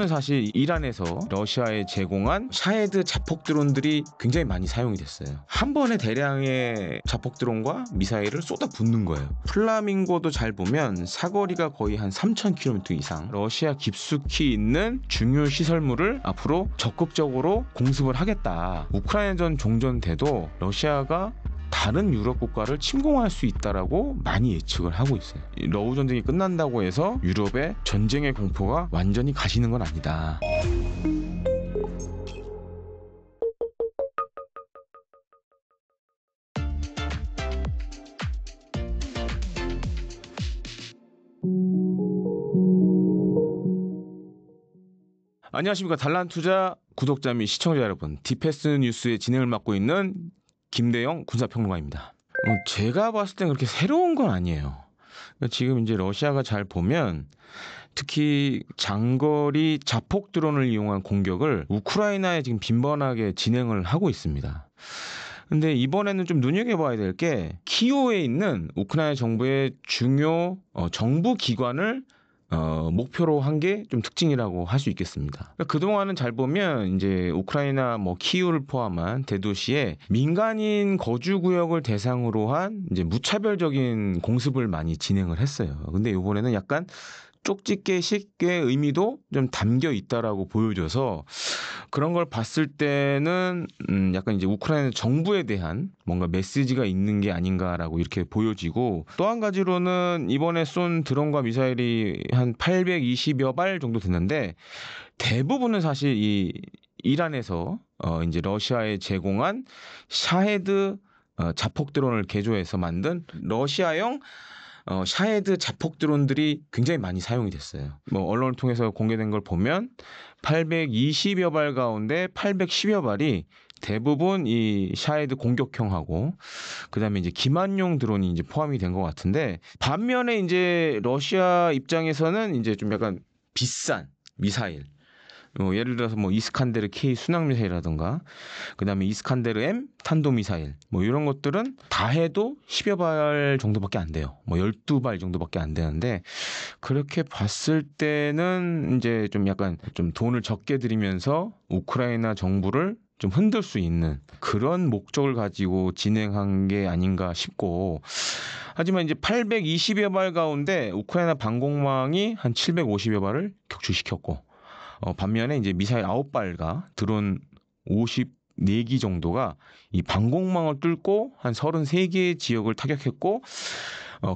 사실 이란에서 러시아에 제공한 샤헤드 자폭 드론들이 굉장히 많이 사용이 됐어요. 한 번에 대량의 자폭 드론과 미사일을 쏟아붓는 거예요. 플라밍고도 잘 보면 사거리가 거의 한 3,000km 이상, 러시아 깊숙이 있는 중요 시설물을 앞으로 적극적으로 공습을 하겠다. 우크라이나전 종전돼도 러시아가 다른 유럽 국가를 침공할 수 있다라고 많이 예측을 하고 있어요. 러우 전쟁이 끝난다고 해서 유럽의 전쟁의 공포가 완전히 가시는 건 아니다. 안녕하십니까. 달란투자 구독자 및 시청자 여러분, 디패스 뉴스의 진행을 맡고 있는 김대영 군사평론가입니다. 제가 봤을 땐 그렇게 새로운 건 아니에요. 지금 이제 러시아가 잘 보면 특히 장거리 자폭 드론을 이용한 공격을 우크라이나에 지금 빈번하게 진행을 하고 있습니다. 근데 이번에는 좀 눈여겨봐야 될 게 키이우에 있는 우크라이나 정부의 중요 정부 기관을 목표로 한 게 좀 특징이라고 할 수 있겠습니다. 그러니까 그동안은 잘 보면 이제 우크라이나 키이우를 포함한 대도시에 민간인 거주 구역을 대상으로 한 이제 무차별적인 공습을 많이 진행을 했어요. 근데 이번에는 약간 쪽집게식의 의미도 좀 담겨 있다라고 보여줘서 그런 걸 봤을 때는 약간 이제 우크라이나 정부에 대한 뭔가 메시지가 있는 게 아닌가라고 이렇게 보여지고, 또 한 가지로는 이번에 쏜 드론과 미사일이 한 820여 발 정도 됐는데 대부분은 사실 이 이란에서 이제 러시아에 제공한 샤헤드 자폭 드론을 개조해서 만든 러시아형 샤헤드 자폭 드론들이 굉장히 많이 사용이 됐어요. 언론을 통해서 공개된 걸 보면 820여 발 가운데 810여 발이 대부분 이 샤헤드 공격형하고, 그다음에 이제 기만용 드론이 이제 포함이 된 것 같은데, 반면에 이제 러시아 입장에서는 이제 좀 약간 비싼 미사일, 예를 들어서 이스칸데르 K 순항 미사일이라든가, 그다음에 이스칸데르 M 탄도 미사일, 이런 것들은 다 해도 10여 발 정도밖에 안 돼요. 12발 정도밖에 안 되는데, 그렇게 봤을 때는 이제 좀 약간 좀 돈을 적게 들이면서 우크라이나 정부를 좀 흔들 수 있는 그런 목적을 가지고 진행한 게 아닌가 싶고, 하지만 이제 820여 발 가운데 우크라이나 방공망이 한 750여 발을 격추시켰고, 반면에 이제 미사일 9발과 드론 54기 정도가 이 방공망을 뚫고 한 33개의 지역을 타격했고,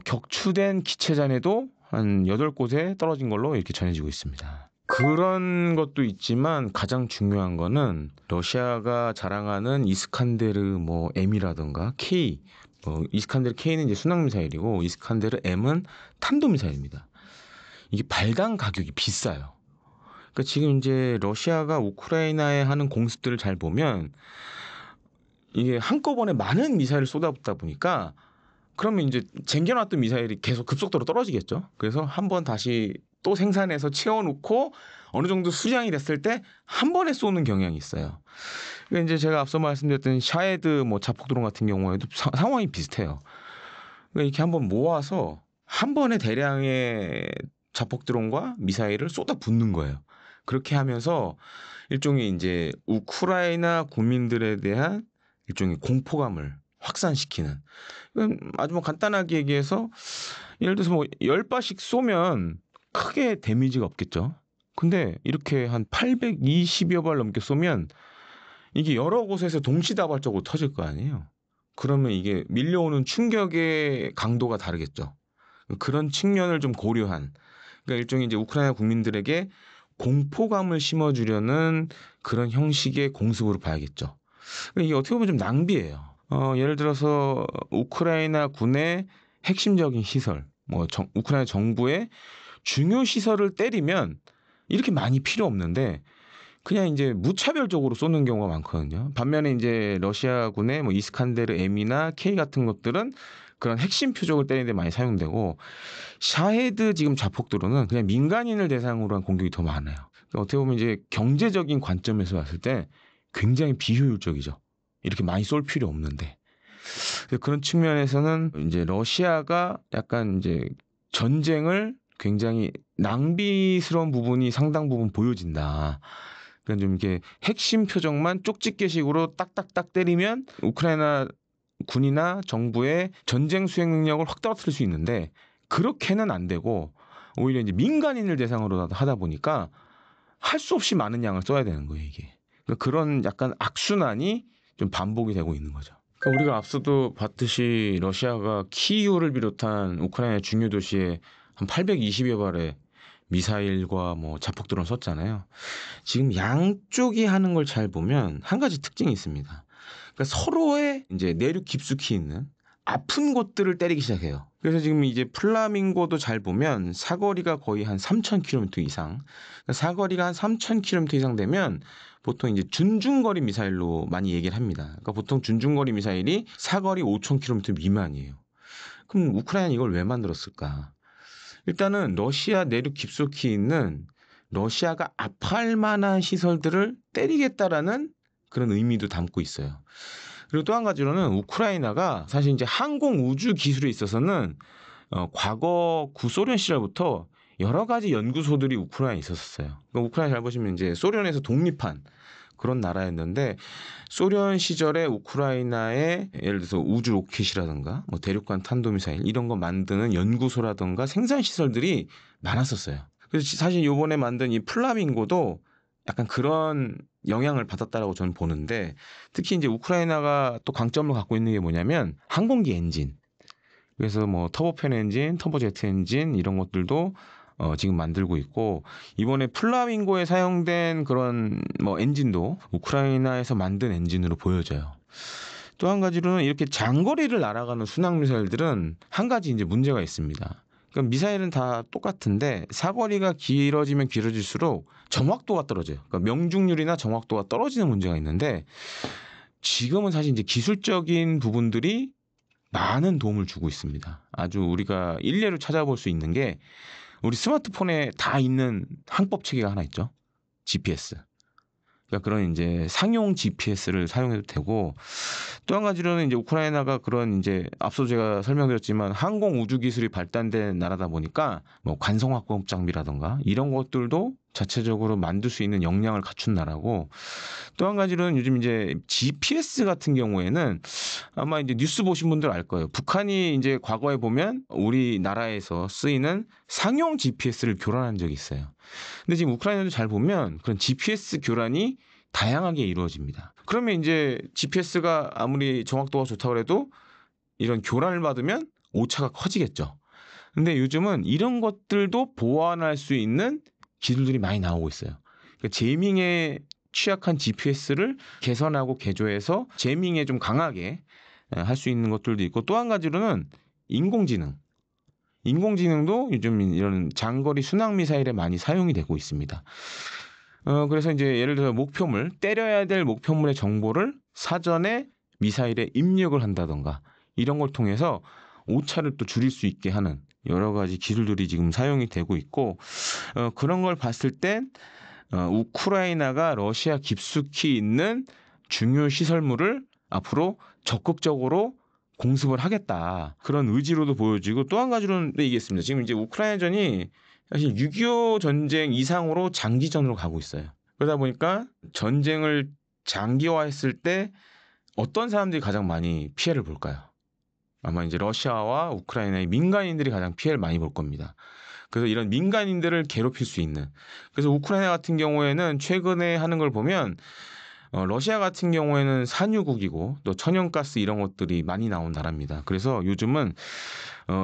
격추된 기체잔해도 한 8곳에 떨어진 걸로 이렇게 전해지고 있습니다. 그런 것도 있지만 가장 중요한 거는 러시아가 자랑하는 이스칸데르 M이라든가 K, 이스칸데르 K는 이제 순항 미사일이고 이스칸데르 M은 탄도 미사일입니다. 이게 발당 가격이 비싸요. 그러니까 지금 이제 러시아가 우크라이나에 하는 공습들을 잘 보면 이게 한꺼번에 많은 미사일을 쏟아붓다 보니까, 그러면 이제 쟁겨놨던 미사일이 계속 급속도로 떨어지겠죠. 그래서 한번 다시 또 생산해서 채워놓고 어느 정도 수량이 됐을 때 한 번에 쏘는 경향이 있어요. 그러니까 이제 제가 앞서 말씀드렸던 샤헤드 자폭 드론 같은 경우에도 상황이 비슷해요. 그러니까 이렇게 한번 모아서 한 번에 대량의 자폭 드론과 미사일을 쏟아붓는 거예요. 그렇게 하면서 일종의 이제 우크라이나 국민들에 대한 일종의 공포감을 확산시키는, 아주 간단하게 얘기해서 예를 들어서 10발씩 쏘면 크게 데미지가 없겠죠. 근데 이렇게 한 820여 발 넘게 쏘면 이게 여러 곳에서 동시다발적으로 터질 거 아니에요. 그러면 이게 밀려오는 충격의 강도가 다르겠죠. 그런 측면을 좀 고려한, 그러니까 일종의 이제 우크라이나 국민들에게 공포감을 심어주려는 그런 형식의 공습으로 봐야겠죠. 이게 어떻게 보면 좀 낭비예요. 예를 들어서 우크라이나 군의 핵심적인 시설, 우크라이나 정부의 중요 시설을 때리면 이렇게 많이 필요 없는데 그냥 이제 무차별적으로 쏘는 경우가 많거든요. 반면에 이제 러시아군의 이스칸데르 M이나 K 같은 것들은 그런 핵심 표적을 때리는 데 많이 사용되고, 샤헤드 지금 자폭 드론은 그냥 민간인을 대상으로 한 공격이 더 많아요. 그러니까 어떻게 보면 이제 경제적인 관점에서 봤을 때 굉장히 비효율적이죠. 이렇게 많이 쏠 필요 없는데. 그런 측면에서는 이제 러시아가 약간 이제 전쟁을 굉장히 낭비스러운 부분이 상당 부분 보여진다. 그러니까 좀 이렇게 핵심 표적만 쪽집게식으로 딱딱딱 때리면 우크라이나 군이나 정부의 전쟁 수행 능력을 확 떨어뜨릴 수 있는데 그렇게는 안 되고 오히려 이제 민간인을 대상으로 하다 보니까 할 수 없이 많은 양을 써야 되는 거예요, 이게. 그러니까 그런 약간 악순환이 좀 반복이 되고 있는 거죠. 그러니까 우리가 앞서도 봤듯이 러시아가 키이우를 비롯한 우크라이나 중요 도시에 한 820여 발의 미사일과 뭐 자폭 드론 썼잖아요. 지금 양쪽이 하는 걸 잘 보면 한 가지 특징이 있습니다. 그러니까 서로의 이제 내륙 깊숙이 있는 아픈 곳들을 때리기 시작해요. 그래서 지금 이제 플라밍고도 잘 보면 사거리가 거의 한 3,000km 이상. 그러니까 사거리가 한 3,000km 이상 되면 보통 이제 준중거리 미사일로 많이 얘기를 합니다. 그러니까 보통 준중거리 미사일이 사거리 5,000km 미만이에요. 그럼 우크라이나는 이걸 왜 만들었을까? 일단은 러시아 내륙 깊숙이 있는 러시아가 아파할 만한 시설들을 때리겠다라는 그런 의미도 담고 있어요. 그리고 또 한 가지로는 우크라이나가 사실 이제 항공 우주 기술에 있어서는 과거 구소련 시절부터 여러 가지 연구소들이 우크라이나에 있었어요. 그러니까 우크라이나 잘 보시면 이제 소련에서 독립한 그런 나라였는데 소련 시절에 우크라이나에 예를 들어서 우주 로켓이라든가 뭐 대륙간 탄도미사일 이런 거 만드는 연구소라든가 생산 시설들이 많았었어요. 그래서 사실 요번에 만든 이 플라밍고도 약간 그런 영향을 받았다라고 저는 보는데 특히 이제 우크라이나가 또 강점을 갖고 있는 게 뭐냐면 항공기 엔진. 그래서 뭐 터보팬 엔진, 터보제트 엔진 이런 것들도 지금 만들고 있고 이번에 플라밍고에 사용된 그런 뭐 엔진도 우크라이나에서 만든 엔진으로 보여져요. 또 한 가지로는 이렇게 장거리를 날아가는 순항 미사일들은 한 가지 이제 문제가 있습니다. 그러니까 미사일은 다 똑같은데 사거리가 길어지면 길어질수록 정확도가 떨어져요. 그러니까 명중률이나 정확도가 떨어지는 문제가 있는데 지금은 사실 이제 기술적인 부분들이 많은 도움을 주고 있습니다. 아주 우리가 일례로 찾아볼 수 있는 게 우리 스마트폰에 다 있는 항법 체계가 하나 있죠. GPS. 그러니까 그런 이제 상용 GPS를 사용해도 되고 또 한 가지로는 이제 우크라이나가 그런 이제 앞서 제가 설명드렸지만 항공 우주 기술이 발달된 나라다 보니까 뭐 관성화법 장비라든가 이런 것들도 자체적으로 만들 수 있는 역량을 갖춘 나라고 또 한 가지로는 요즘 이제 GPS 같은 경우에는 아마 이제 뉴스 보신 분들 알 거예요. 북한이 이제 과거에 보면 우리나라에서 쓰이는 상용 GPS를 교란한 적이 있어요. 근데 지금 우크라이나도 잘 보면 그런 GPS 교란이 다양하게 이루어집니다. 그러면 이제 GPS가 아무리 정확도가 좋다고 해도 이런 교란을 받으면 오차가 커지겠죠. 근데 요즘은 이런 것들도 보완할 수 있는 기술들이 많이 나오고 있어요. 그러니까 제밍에 취약한 GPS를 개선하고 개조해서 제밍에 좀 강하게 할 수 있는 것들도 있고 또 한 가지로는 인공지능. 인공지능도 요즘 이런 장거리 순항 미사일에 많이 사용이 되고 있습니다. 그래서 이제 예를 들어 목표물, 때려야 될 목표물의 정보를 사전에 미사일에 입력을 한다던가 이런 걸 통해서 오차를 또 줄일 수 있게 하는 여러 가지 기술들이 지금 사용이 되고 있고 그런 걸 봤을 땐 우크라이나가 러시아 깊숙이 있는 중요 시설물을 앞으로 적극적으로 공습을 하겠다. 그런 의지로도 보여지고 또 한 가지로는 얘기했습니다. 지금 이제 우크라이나전이 사실 6.25 전쟁 이상으로 장기전으로 가고 있어요. 그러다 보니까 전쟁을 장기화했을 때 어떤 사람들이 가장 많이 피해를 볼까요? 아마 이제 러시아와 우크라이나의 민간인들이 가장 피해를 많이 볼 겁니다. 그래서 이런 민간인들을 괴롭힐 수 있는. 그래서 우크라이나 같은 경우에는 최근에 하는 걸 보면 러시아 같은 경우에는 산유국이고 또 천연가스 이런 것들이 많이 나온 나라입니다. 그래서 요즘은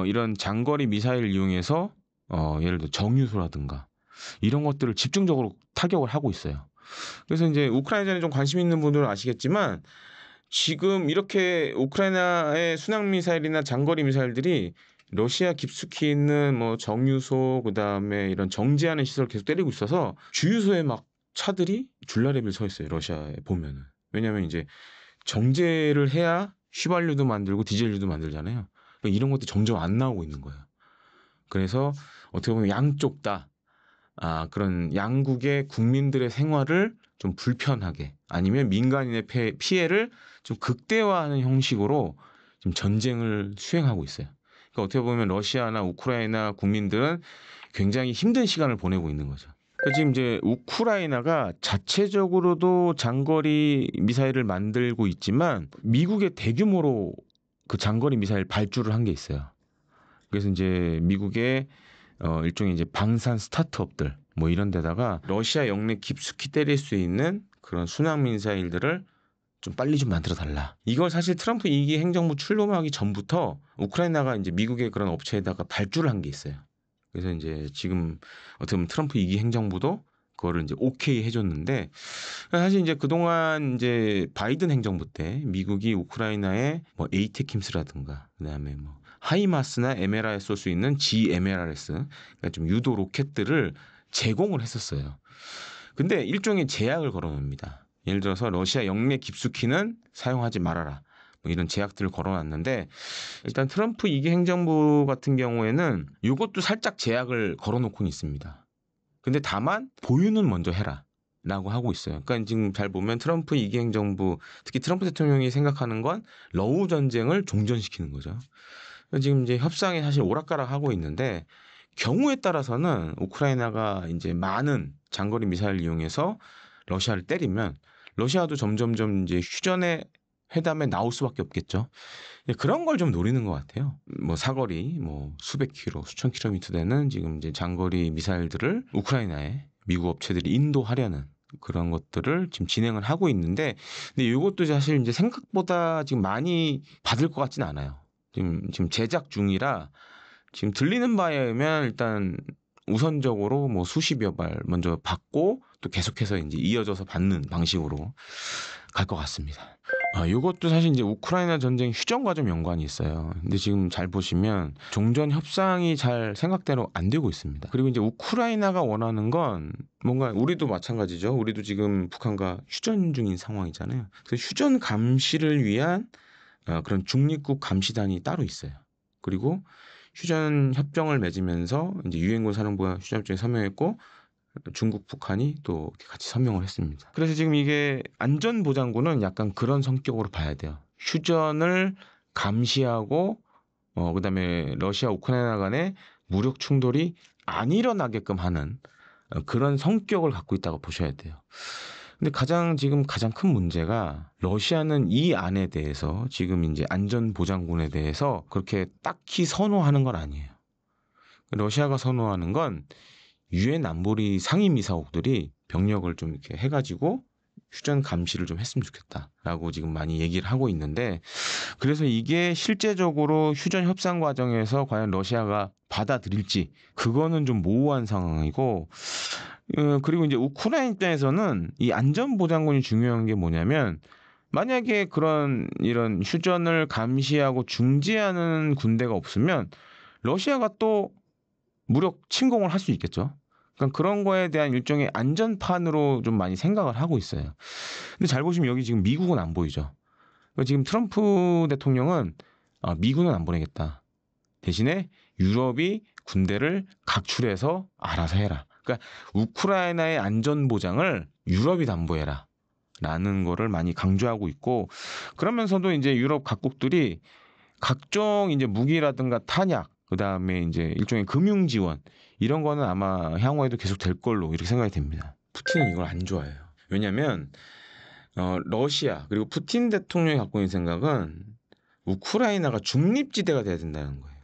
이런 장거리 미사일을 이용해서 예를 들어 정유소라든가 이런 것들을 집중적으로 타격을 하고 있어요. 그래서 이제 우크라이나전에 좀 관심 있는 분들은 아시겠지만 지금 이렇게 우크라이나의 순항 미사일이나 장거리 미사일들이 러시아 깊숙이 있는 뭐 정유소 그다음에 이런 정지하는 시설을 계속 때리고 있어서 주유소에 막 차들이 줄라리를 서 있어요. 러시아에 보면은. 왜냐하면 이제 정제를 해야 휘발유도 만들고 디젤유도 만들잖아요. 그러니까 이런 것도 점점 안 나오고 있는 거예요. 그래서 어떻게 보면 양쪽 다 그런 양국의 국민들의 생활을 좀 불편하게 아니면 민간인의 피해를 좀 극대화하는 형식으로 지금 전쟁을 수행하고 있어요. 그러니까 어떻게 보면 러시아나 우크라이나 국민들은 굉장히 힘든 시간을 보내고 있는 거죠. 지금 이제 우크라이나가 자체적으로도 장거리 미사일을 만들고 있지만 미국의 대규모로 그 장거리 미사일 발주를 한 게 있어요. 그래서 이제 미국의 일종의 이제 방산 스타트업들 뭐 이런 데다가 러시아 영내 깊숙이 때릴 수 있는 그런 순항 미사일들을 좀 빨리 좀 만들어 달라. 이걸 사실 트럼프 2기 행정부 출범하기 전부터 우크라이나가 이제 미국의 그런 업체에다가 발주를 한 게 있어요. 그래서 이제 지금 어떻게 보면 트럼프 2기 행정부도 그거를 이제 오케이 해줬는데 사실 이제 그동안 이제 바이든 행정부 때 미국이 우크라이나에 뭐 에이테킴스라든가 그다음에 뭐 하이마스나 에메라에 쏠 수 있는 GMLRS 그러니까 좀 유도 로켓들을 제공을 했었어요. 근데 일종의 제약을 걸어놓습니다. 예를 들어서 러시아 영내 깊숙이는 사용하지 말아라. 뭐 이런 제약들을 걸어놨는데 일단 트럼프 2기 행정부 같은 경우에는 이것도 살짝 제약을 걸어놓고는 있습니다. 근데 다만 보유는 먼저 해라. 라고 하고 있어요. 그러니까 지금 잘 보면 트럼프 2기 행정부 특히 트럼프 대통령이 생각하는 건 러우 전쟁을 종전시키는 거죠. 지금 이제 협상에 사실 오락가락 하고 있는데 경우에 따라서는 우크라이나가 이제 많은 장거리 미사일을 이용해서 러시아를 때리면 러시아도 점점점 이제 휴전의 회담에 나올 수밖에 없겠죠. 그런 걸 좀 노리는 것 같아요. 뭐 사거리, 뭐 수백 킬로, 수천 킬로미터 되는 지금 이제 장거리 미사일들을 우크라이나에 미국 업체들이 인도하려는 그런 것들을 지금 진행을 하고 있는데, 근데 이것도 사실 이제 생각보다 지금 많이 받을 것 같지는 않아요. 지금 제작 중이라 지금 들리는 바에 의하면 일단 우선적으로 뭐 수십여 발 먼저 받고 또 계속해서 이제 이어져서 받는 방식으로 갈 것 같습니다. 이것도 사실 이제 우크라이나 전쟁 휴전과 좀 연관이 있어요. 근데 지금 잘 보시면 종전 협상이 잘 생각대로 안 되고 있습니다. 그리고 이제 우크라이나가 원하는 건 뭔가 우리도 마찬가지죠. 우리도 지금 북한과 휴전 중인 상황이잖아요. 그래서 휴전 감시를 위한 그런 중립국 감시단이 따로 있어요. 그리고 휴전 협정을 맺으면서 이제 유엔군 사령부가 휴전 협정에 서명했고 중국, 북한이 또 같이 서명을 했습니다. 그래서 지금 이게 안전보장군은 약간 그런 성격으로 봐야 돼요. 휴전을 감시하고 그다음에 러시아, 우크라이나 간의 무력 충돌이 안 일어나게끔 하는 그런 성격을 갖고 있다고 보셔야 돼요. 근데 지금 가장 큰 문제가 러시아는 이 안에 대해서 지금 이제 안전보장군에 대해서 그렇게 딱히 선호하는 건 아니에요. 러시아가 선호하는 건 유엔 안보리 상임이사국들이 병력을 좀 이렇게 해가지고 휴전 감시를 좀 했으면 좋겠다라고 지금 많이 얘기를 하고 있는데, 그래서 이게 실제적으로 휴전 협상 과정에서 과연 러시아가 받아들일지 그거는 좀 모호한 상황이고, 그리고 이제 우크라이나 입장에서는 이 안전보장군이 중요한 게 뭐냐면 만약에 이런 휴전을 감시하고 중지하는 군대가 없으면 러시아가 또 무력 침공을 할 수 있겠죠. 그러니까 그런 거에 대한 일종의 안전판으로 좀 많이 생각을 하고 있어요. 근데 잘 보시면 여기 지금 미국은 안 보이죠. 그러니까 지금 트럼프 대통령은 미군은 안 보내겠다. 대신에 유럽이 군대를 각출해서 알아서 해라. 그러니까 우크라이나의 안전보장을 유럽이 담보해라. 라는 거를 많이 강조하고 있고, 그러면서도 이제 유럽 각국들이 각종 이제 무기라든가 탄약, 그 다음에 이제 일종의 금융 지원 이런 거는 아마 향후에도 계속 될 걸로 이렇게 생각이 됩니다. 푸틴은 이걸 안 좋아해요. 왜냐하면 러시아 그리고 푸틴 대통령이 갖고 있는 생각은 우크라이나가 중립지대가 돼야 된다는 거예요.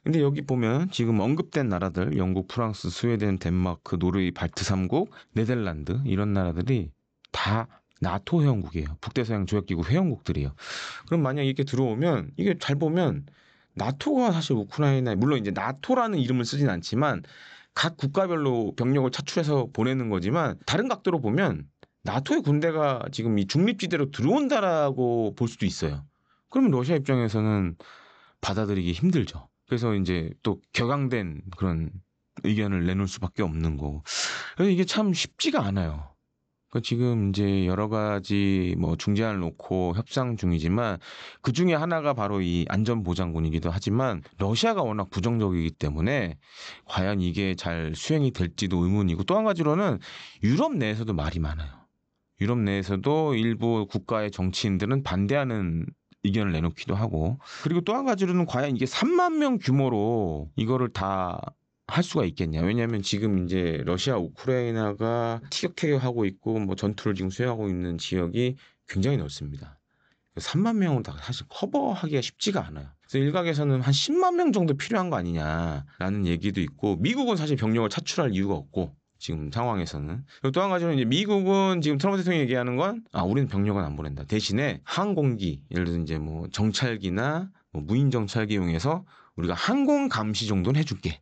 근데 여기 보면 지금 언급된 나라들 영국, 프랑스, 스웨덴, 덴마크, 노르웨이, 발트 3국, 네덜란드 이런 나라들이 다 나토 회원국이에요. 북대서양 조약기구 회원국들이에요. 그럼 만약 이렇게 들어오면 이게 잘 보면 나토가 사실 우크라이나에 물론 이제 나토라는 이름을 쓰진 않지만 각 국가별로 병력을 차출해서 보내는 거지만 다른 각도로 보면 나토의 군대가 지금 이 중립지대로 들어온다라고 볼 수도 있어요. 그러면 러시아 입장에서는 받아들이기 힘들죠. 그래서 이제 또 격앙된 그런 의견을 내놓을 수밖에 없는 거고. 그래서 이게 참 쉽지가 않아요. 그러니까 지금 이제 여러 가지 뭐 중재안을 놓고 협상 중이지만 그 중에 하나가 바로 이 안전보장군이기도 하지만 러시아가 워낙 부정적이기 때문에 과연 이게 잘 수행이 될지도 의문이고, 또 한 가지로는 유럽 내에서도 말이 많아요. 유럽 내에서도 일부 국가의 정치인들은 반대하는 의견을 내놓기도 하고, 그리고 또 한 가지로는 과연 이게 3만 명 규모로 이거를 다 할 수가 있겠냐. 왜냐하면 지금 이제 러시아 우크라이나가 티격태격하고 있고 뭐 전투를 지금 수행하고 있는 지역이 굉장히 넓습니다. 3만 명은 다 사실 커버하기가 쉽지가 않아요. 그래서 일각에서는 한 10만 명 정도 필요한 거 아니냐라는 얘기도 있고, 미국은 사실 병력을 차출할 이유가 없고 지금 상황에서는. 그리고 또 한 가지는 이제 미국은 지금 트럼프 대통령이 얘기하는 건 우리는 병력은 안 보낸다. 대신에 항공기, 예를 들어 이제 뭐 정찰기나 뭐 무인 정찰기 이용해서 우리가 항공 감시 정도는 해줄게.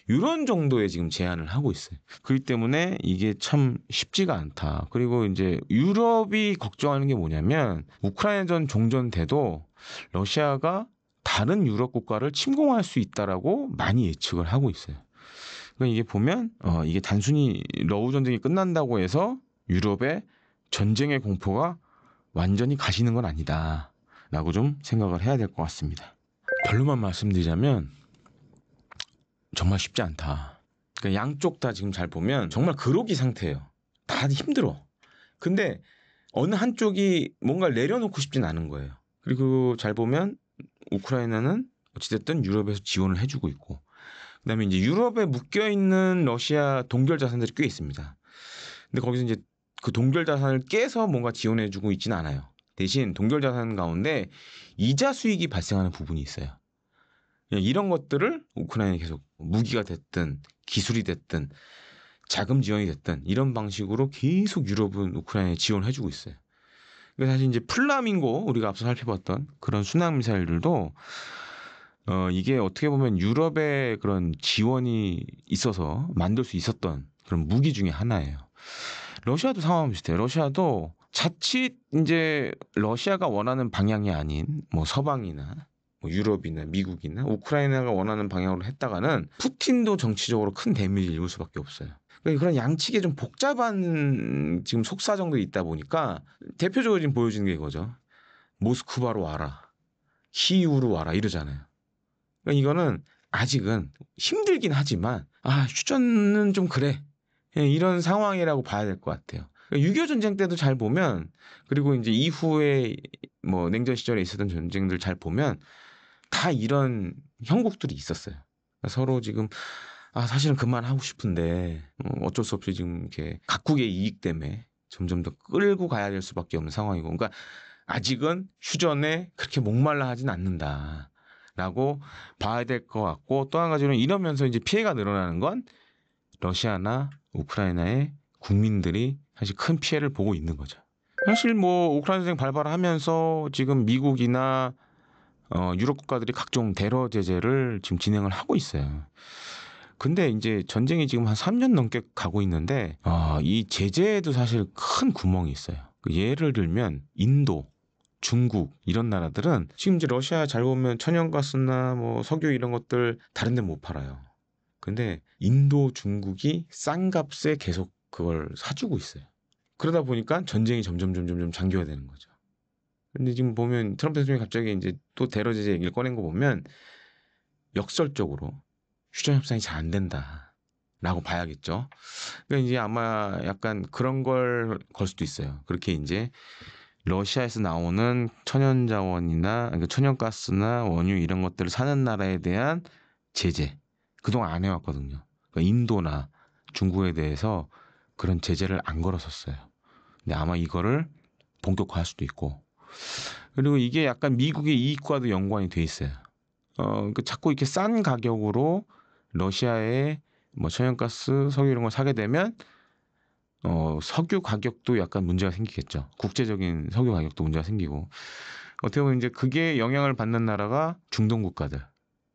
이런 정도의 지금 제안을 하고 있어요. 그렇기 때문에 이게 참 쉽지가 않다. 그리고 이제 유럽이 걱정하는 게 뭐냐면 우크라이나전 종전돼도 러시아가 다른 유럽 국가를 침공할 수 있다라고 많이 예측을 하고 있어요. 그러니까 이게 보면 이게 단순히 러우 전쟁이 끝난다고 해서 유럽의 전쟁의 공포가 완전히 가시는 건 아니다라고 좀 생각을 해야 될 것 같습니다. 결론만 말씀드리자면 정말 쉽지 않다. 그러니까 양쪽 다 지금 잘 보면 정말 그로기 상태예요. 다 힘들어. 근데 어느 한쪽이 뭔가 내려놓고 싶진 않은 거예요. 그리고 잘 보면 우크라이나는 어찌됐든 유럽에서 지원을 해주고 있고, 그다음에 이제 유럽에 묶여 있는 러시아 동결 자산들이 꽤 있습니다. 근데 거기서 이제 그 동결 자산을 깨서 뭔가 지원해주고 있지는 않아요. 대신 동결 자산 가운데 이자 수익이 발생하는 부분이 있어요. 이런 것들을 우크라이나에 계속 무기가 됐든 기술이 됐든 자금 지원이 됐든 이런 방식으로 계속 유럽은 우크라이나에 지원해주고 있어요. 그러니까 사실 이제 플라밍고 우리가 앞서 살펴봤던 그런 순항 미사일들도 이게 어떻게 보면 유럽의 그런 지원이 있어서 만들 수 있었던 그런 무기 중에 하나예요. 러시아도 상황은 비슷해요. 러시아도 자칫 이제 러시아가 원하는 방향이 아닌 뭐 서방이나 뭐 유럽이나 미국이나 우크라이나가 원하는 방향으로 했다가는 푸틴도 정치적으로 큰 데미지를 입을 수밖에 없어요. 그러니까 그런 양측에 좀 복잡한 지금 속사정도 있다 보니까 대표적으로 지금 보여지는 게 이거죠. 모스크바로 와라, 키이우로 와라 이러잖아요. 그러니까 이거는 아직은 힘들긴 하지만 휴전은 좀 그래. 이런 상황이라고 봐야 될 것 같아요. 6.25 전쟁 때도 잘 보면, 그리고 이제 이후에 뭐 냉전 시절에 있었던 전쟁들 잘 보면 다 이런 형국들이 있었어요. 그러니까 서로 지금 사실은 그만하고 싶은데 어쩔 수 없이 지금 이렇게 각국의 이익 때문에 점점 더 끌고 가야 될 수밖에 없는 상황이고, 그러니까 아직은 휴전에 그렇게 목말라 하진 않는다라고 봐야 될 것 같고, 또 한 가지는 이러면서 이제 피해가 늘어나는 건 러시아나 우크라이나의 국민들이 사실 큰 피해를 보고 있는 거죠. 사실 뭐 우크라이나 전쟁 발발하면서 지금 미국이나 유럽 국가들이 각종 대러 제재를 지금 진행을 하고 있어요. 근데 이제 전쟁이 지금 한 3년 넘게 가고 있는데 이 제재에도 사실 큰 구멍이 있어요. 예를 들면 인도, 중국 이런 나라들은 지금 이제 러시아 잘 보면 천연가스나 뭐 석유 이런 것들 다른 데 못 팔아요. 근데 인도, 중국이 싼 값에 계속 그걸 사주고 있어요. 그러다 보니까 전쟁이 점점 장기화되는 거죠. 근데 지금 보면 트럼프 대통령이 갑자기 이제 또 대러 제재 얘기를 꺼낸 거 보면 역설적으로 휴전 협상이 잘 안 된다라고 봐야겠죠. 그러니까 이제 아마 약간 그런 걸 걸 수도 있어요. 그렇게 이제 러시아에서 나오는 천연자원이나 그러니까 천연가스나 원유 이런 것들을 사는 나라에 대한 제재 그동안 안 해왔거든요. 그러니까 인도나 중국에 대해서 그런 제재를 안 걸었었어요. 근데 아마 이거를 본격화할 수도 있고, 그리고 이게 약간 미국의 이익과도 연관이 돼 있어요. 그 자꾸 이렇게 싼 가격으로 러시아의 뭐 천연가스, 석유 이런 걸 사게 되면 석유 가격도 약간 문제가 생기겠죠. 국제적인 석유 가격도 문제가 생기고, 어떻게 보면 이제 그게 영향을 받는 나라가 중동 국가들.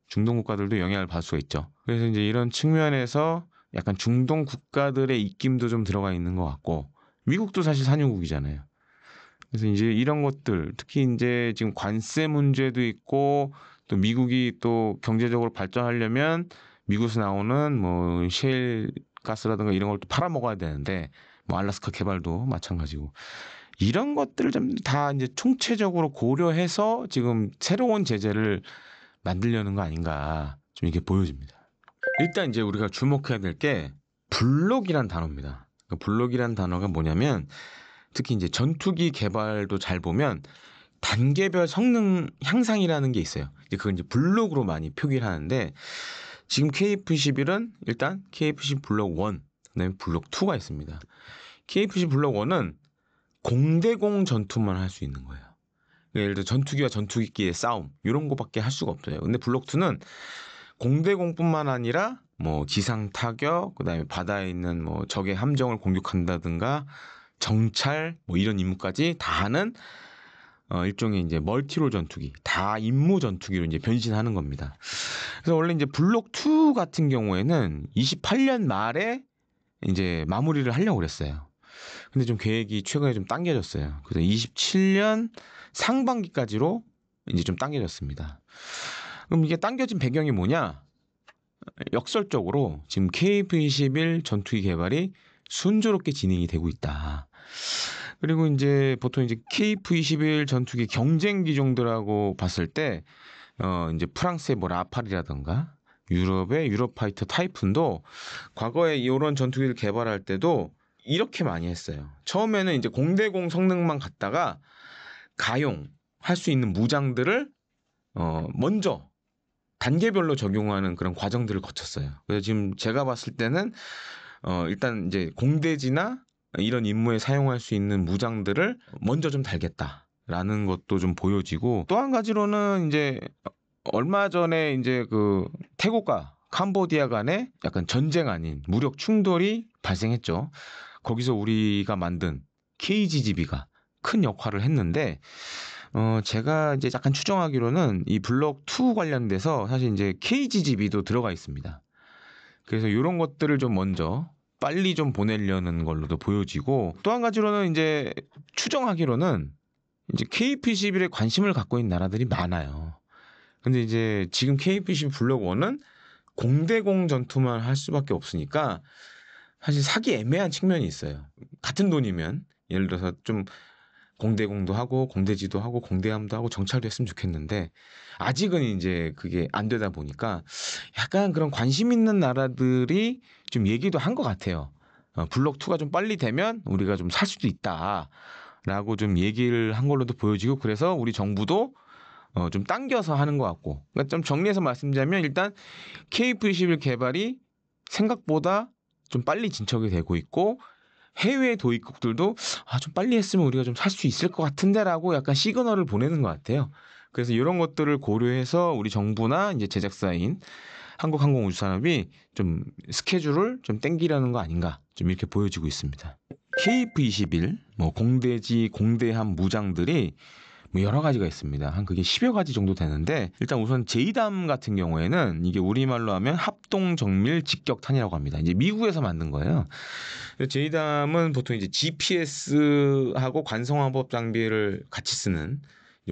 중동 국가들도 영향을 받을 수가 있죠. 그래서 이제 이런 측면에서 약간 중동 국가들의 입김도 좀 들어가 있는 것 같고, 미국도 사실 산유국이잖아요. 그래서 이제 이런 것들, 특히 이제 지금 관세 문제도 있고, 또 미국이 또 경제적으로 발전하려면 미국에서 나오는 뭐 셰일 가스라든가 이런 걸 또 팔아먹어야 되는데, 뭐 알래스카 개발도 마찬가지고, 이런 것들을 좀 다 이제 총체적으로 고려해서 지금 새로운 제재를 만들려는 거 아닌가 좀 이게 보여집니다. 일단 이제 우리가 주목해야 될 게 블록이란 단어입니다. 블록이란 단어가 뭐냐면, 특히 이제 전투기 개발도 잘 보면 단계별 성능 향상이라는 게 있어요. 이제 그건 이제 블록으로 많이 표기를 하는데, 지금 KF-11은 일단 KF-10 블록 1, 그다음에 블록 2가 있습니다. KF-10 블록 1은 공대공 전투만 할 수 있는 거예요. 예를 들어 전투기와 전투기끼리의 싸움 이런 거밖에 할 수가 없어요. 근데 블록 2는 공대공뿐만 아니라 뭐 지상 타격, 그다음에 바다에 있는 뭐 적의 함정을 공격한다든가 정찰 뭐 이런 임무까지 다 하는 일종의 이제 멀티롤 전투기, 다 임무 전투기로 이제 변신하는 겁니다. 그래서 원래 이제 블록 2 같은 경우에는 28년 말에 이제 마무리를 하려고 그랬어요. 근데 좀 계획이 최근에 좀 당겨졌어요. 그래서 27년 상반기까지로 이제 좀 당겨졌습니다. 그럼 이게 당겨진 배경이 뭐냐? 역설적으로 지금 KF-21 전투기 개발이 순조롭게 진행이 되고 있다. 그리고 이제 보통 이제 KF-21 전투기 경쟁 기종들하고 봤을 때 이제 프랑스의 뭐 라팔이라던가 유럽의 유로파이터 타이푼도 과거에 이런 전투기를 개발할 때도 이렇게 많이 했어요. 처음에는 이제 공대공 성능만 갖다가 가용할 수 있는 무장들을 먼저 단계별로 적용하는 그런 과정들을 거쳤어요. 그래서 지금 제가 봤을 때는 일단 이제 공대지나 이런 임무에 사용할 수 있는 무장들을 먼저 좀 달겠다라는 것도 좀 보여지고, 또 한 가지로는 이제 얼마 전에 이제 그 태국과 캄보디아 간에 약간 전쟁 아닌 무력 충돌이 발생했죠. 거기서 우리가 만든 KGGB가 큰 역할을 했는데, 제가 이제 약간 추정하기로는 이 블록 2 관련돼서 사실 이제 KGGB도 들어가 있습니다. 그래서 이런 것들을 좀 먼저 빨리 좀 보내려는 걸로도 보여지고, 또 한 가지로는 이제 추정하기로는 이제 KF-11에 관심을 갖고 있는 나라들이 많아요. 근데 이제 지금 KF-11 블록 1은 공대공 전투만 할 수밖에 없으니까 사실 사기 애매한 측면이 있어요. 같은 돈이면 예를 들어서 좀 공대공도 하고 공대지도 하고 공대함도 하고 정찰도 했으면 좋겠는데, 아직은 이제 그게 안 되다 보니까 약간 그런 관심 있는 나라들이 좀 얘기도 한 것 같아요. 블록 2가 좀 빨리 되면 우리가 좀 살 수도 있다라고 좀 얘기를 한 걸로도 보여지고, 그래서 우리 정부도 좀 당겨서 하는 것 같고, 그러니까 좀 정리해서 말씀드리면 일단 KF-21 개발이 생각보다 좀 빨리 진척이 되고 있고, 해외 도입국들도 좀 빨리 했으면 우리가 좀 살 수 있을 것 같은데라고 약간 시그널을 보내는 것 같아요. 그래서 이런 것들을 고려해서 우리 정부나 이제 제작사인 한국항공우주산업이 좀 스케줄을 좀 땡기려는 거 아닌가, 좀 이렇게 보여지고 있습니다. KF-21 뭐 공대지, 공대함 무장들이 뭐 여러 가지가 있습니다. 한 그게 10여 가지 정도 되는데, 일단 우선 제이담 같은 경우에는 이게 우리말로 하면 합동 정밀 직격탄이라고 합니다. 이제 미국에서 만든 거예요. 제이담은 보통 이제 GPS하고 관성화법 장비를 같이 쓰는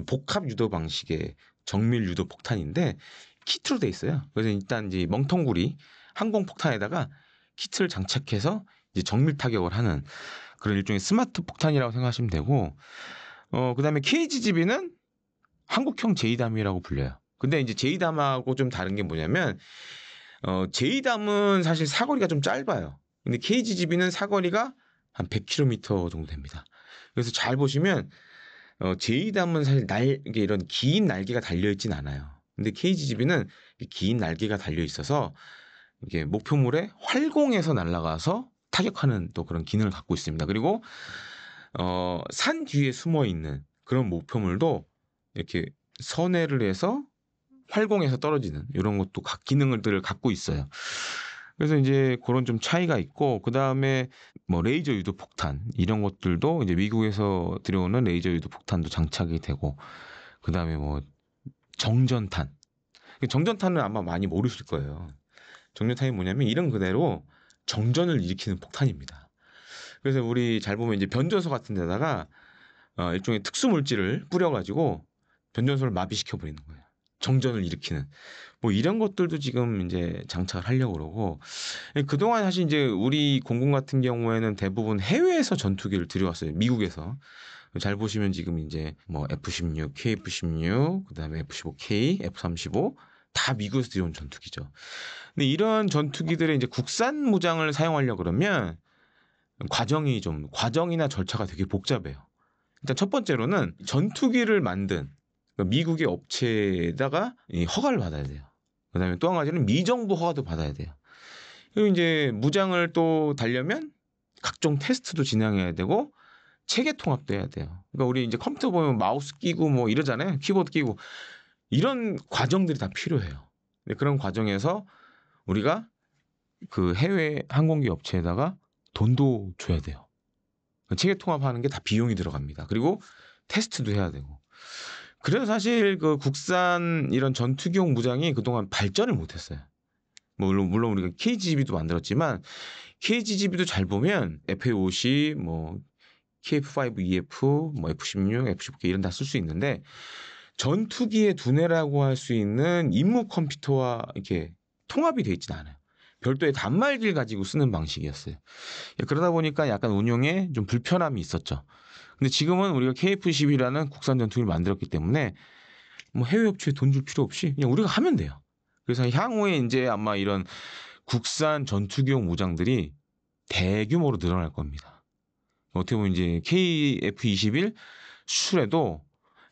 복합 유도 방식의 정밀 유도 폭탄인데 키트로 돼 있어요. 그래서 일단 이제 멍텅구리 항공 폭탄에다가 키트를 장착해서 이제 정밀 타격을 하는 그런 일종의 스마트 폭탄이라고 생각하시면 되고, 그다음에 KGGB는 한국형 제이담이라고 불려요. 근데 이제 제이담하고 좀 다른 게 뭐냐면, 제이담은 사실 사거리가 좀 짧아요. 근데 KGGB는 사거리가 한 100km 정도 됩니다. 그래서 잘 보시면 제이담은 사실 이게 이런 긴 날개가 달려 있진 않아요. 근데 KGGB는 긴 날개가 달려 있어서 이게 목표물에 활공해서 날아가서 타격하는 또 그런 기능을 갖고 있습니다. 그리고 산 뒤에 숨어 있는 그런 목표물도 이렇게 선회를 해서 활공해서 떨어지는 이런 것도 각 기능들을 갖고 있어요. 그래서 이제 그런 좀 차이가 있고, 그 다음에 뭐 레이저 유도 폭탄 이런 것들도 이제 미국에서 들여오는 레이저 유도 폭탄도 장착이 되고, 그 다음에 뭐 정전탄. 정전탄은 아마 많이 모르실 거예요. 정전탄이 뭐냐면 이름 그대로 정전을 일으키는 폭탄입니다. 그래서 우리 잘 보면 이제 변전소 같은 데다가 일종의 특수 물질을 뿌려가지고 변전소를 마비시켜 버리는 거예요. 정전을 일으키는 뭐 이런 것들도 지금 이제 장착을 하려고 그러고, 그동안 사실 이제 우리 공군 같은 경우에는 대부분 해외에서 전투기를 들여왔어요. 미국에서. 잘 보시면 지금 이제 뭐 F-16, KF-16, 그다음에 F-15K, F-35 다 미국에서 들여온 전투기죠. 근데 이런 전투기들의 이제 국산 무장을 사용하려 그러면 과정이나 절차가 되게 복잡해요. 일단 첫 번째로는 전투기를 만든 미국의 업체에다가 허가를 받아야 돼요. 그다음에 또 한 가지는 미정부 허가도 받아야 돼요. 그리고 이제 무장을 또 달려면 각종 테스트도 진행해야 되고 체계 통합도 해야 돼요. 그러니까 우리 이제 컴퓨터 보면 마우스 끼고 뭐 이러잖아요. 키보드 끼고 이런 과정들이 다 필요해요. 근데 그런 과정에서 우리가 그 해외 항공기 업체에다가 돈도 줘야 돼요. 체계 통합하는 게 다 비용이 들어갑니다. 그리고 테스트도 해야 되고. 그래서 사실 그 국산 이런 전투기용 무장이 그동안 발전을 못했어요. 뭐 물론 우리가 KGB도 만들었지만 KGB도 잘 보면 FA50, 뭐 KF5EF, 뭐 F16, F19 이런 다 쓸 수 있는데 전투기의 두뇌라고 할 수 있는 임무 컴퓨터와 이렇게 통합이 돼 있지는 않아요. 별도의 단말기를 가지고 쓰는 방식이었어요. 그러다 보니까 약간 운용에 좀 불편함이 있었죠. 근데 지금은 우리가 KF-10이라는 국산 전투기를 만들었기 때문에 뭐 해외 업체에 돈 줄 필요 없이 그냥 우리가 하면 돼요. 그래서 향후에 이제 아마 이런 국산 전투기용 무장들이 대규모로 늘어날 겁니다. 어떻게 보면 이제 KF-21 수출에도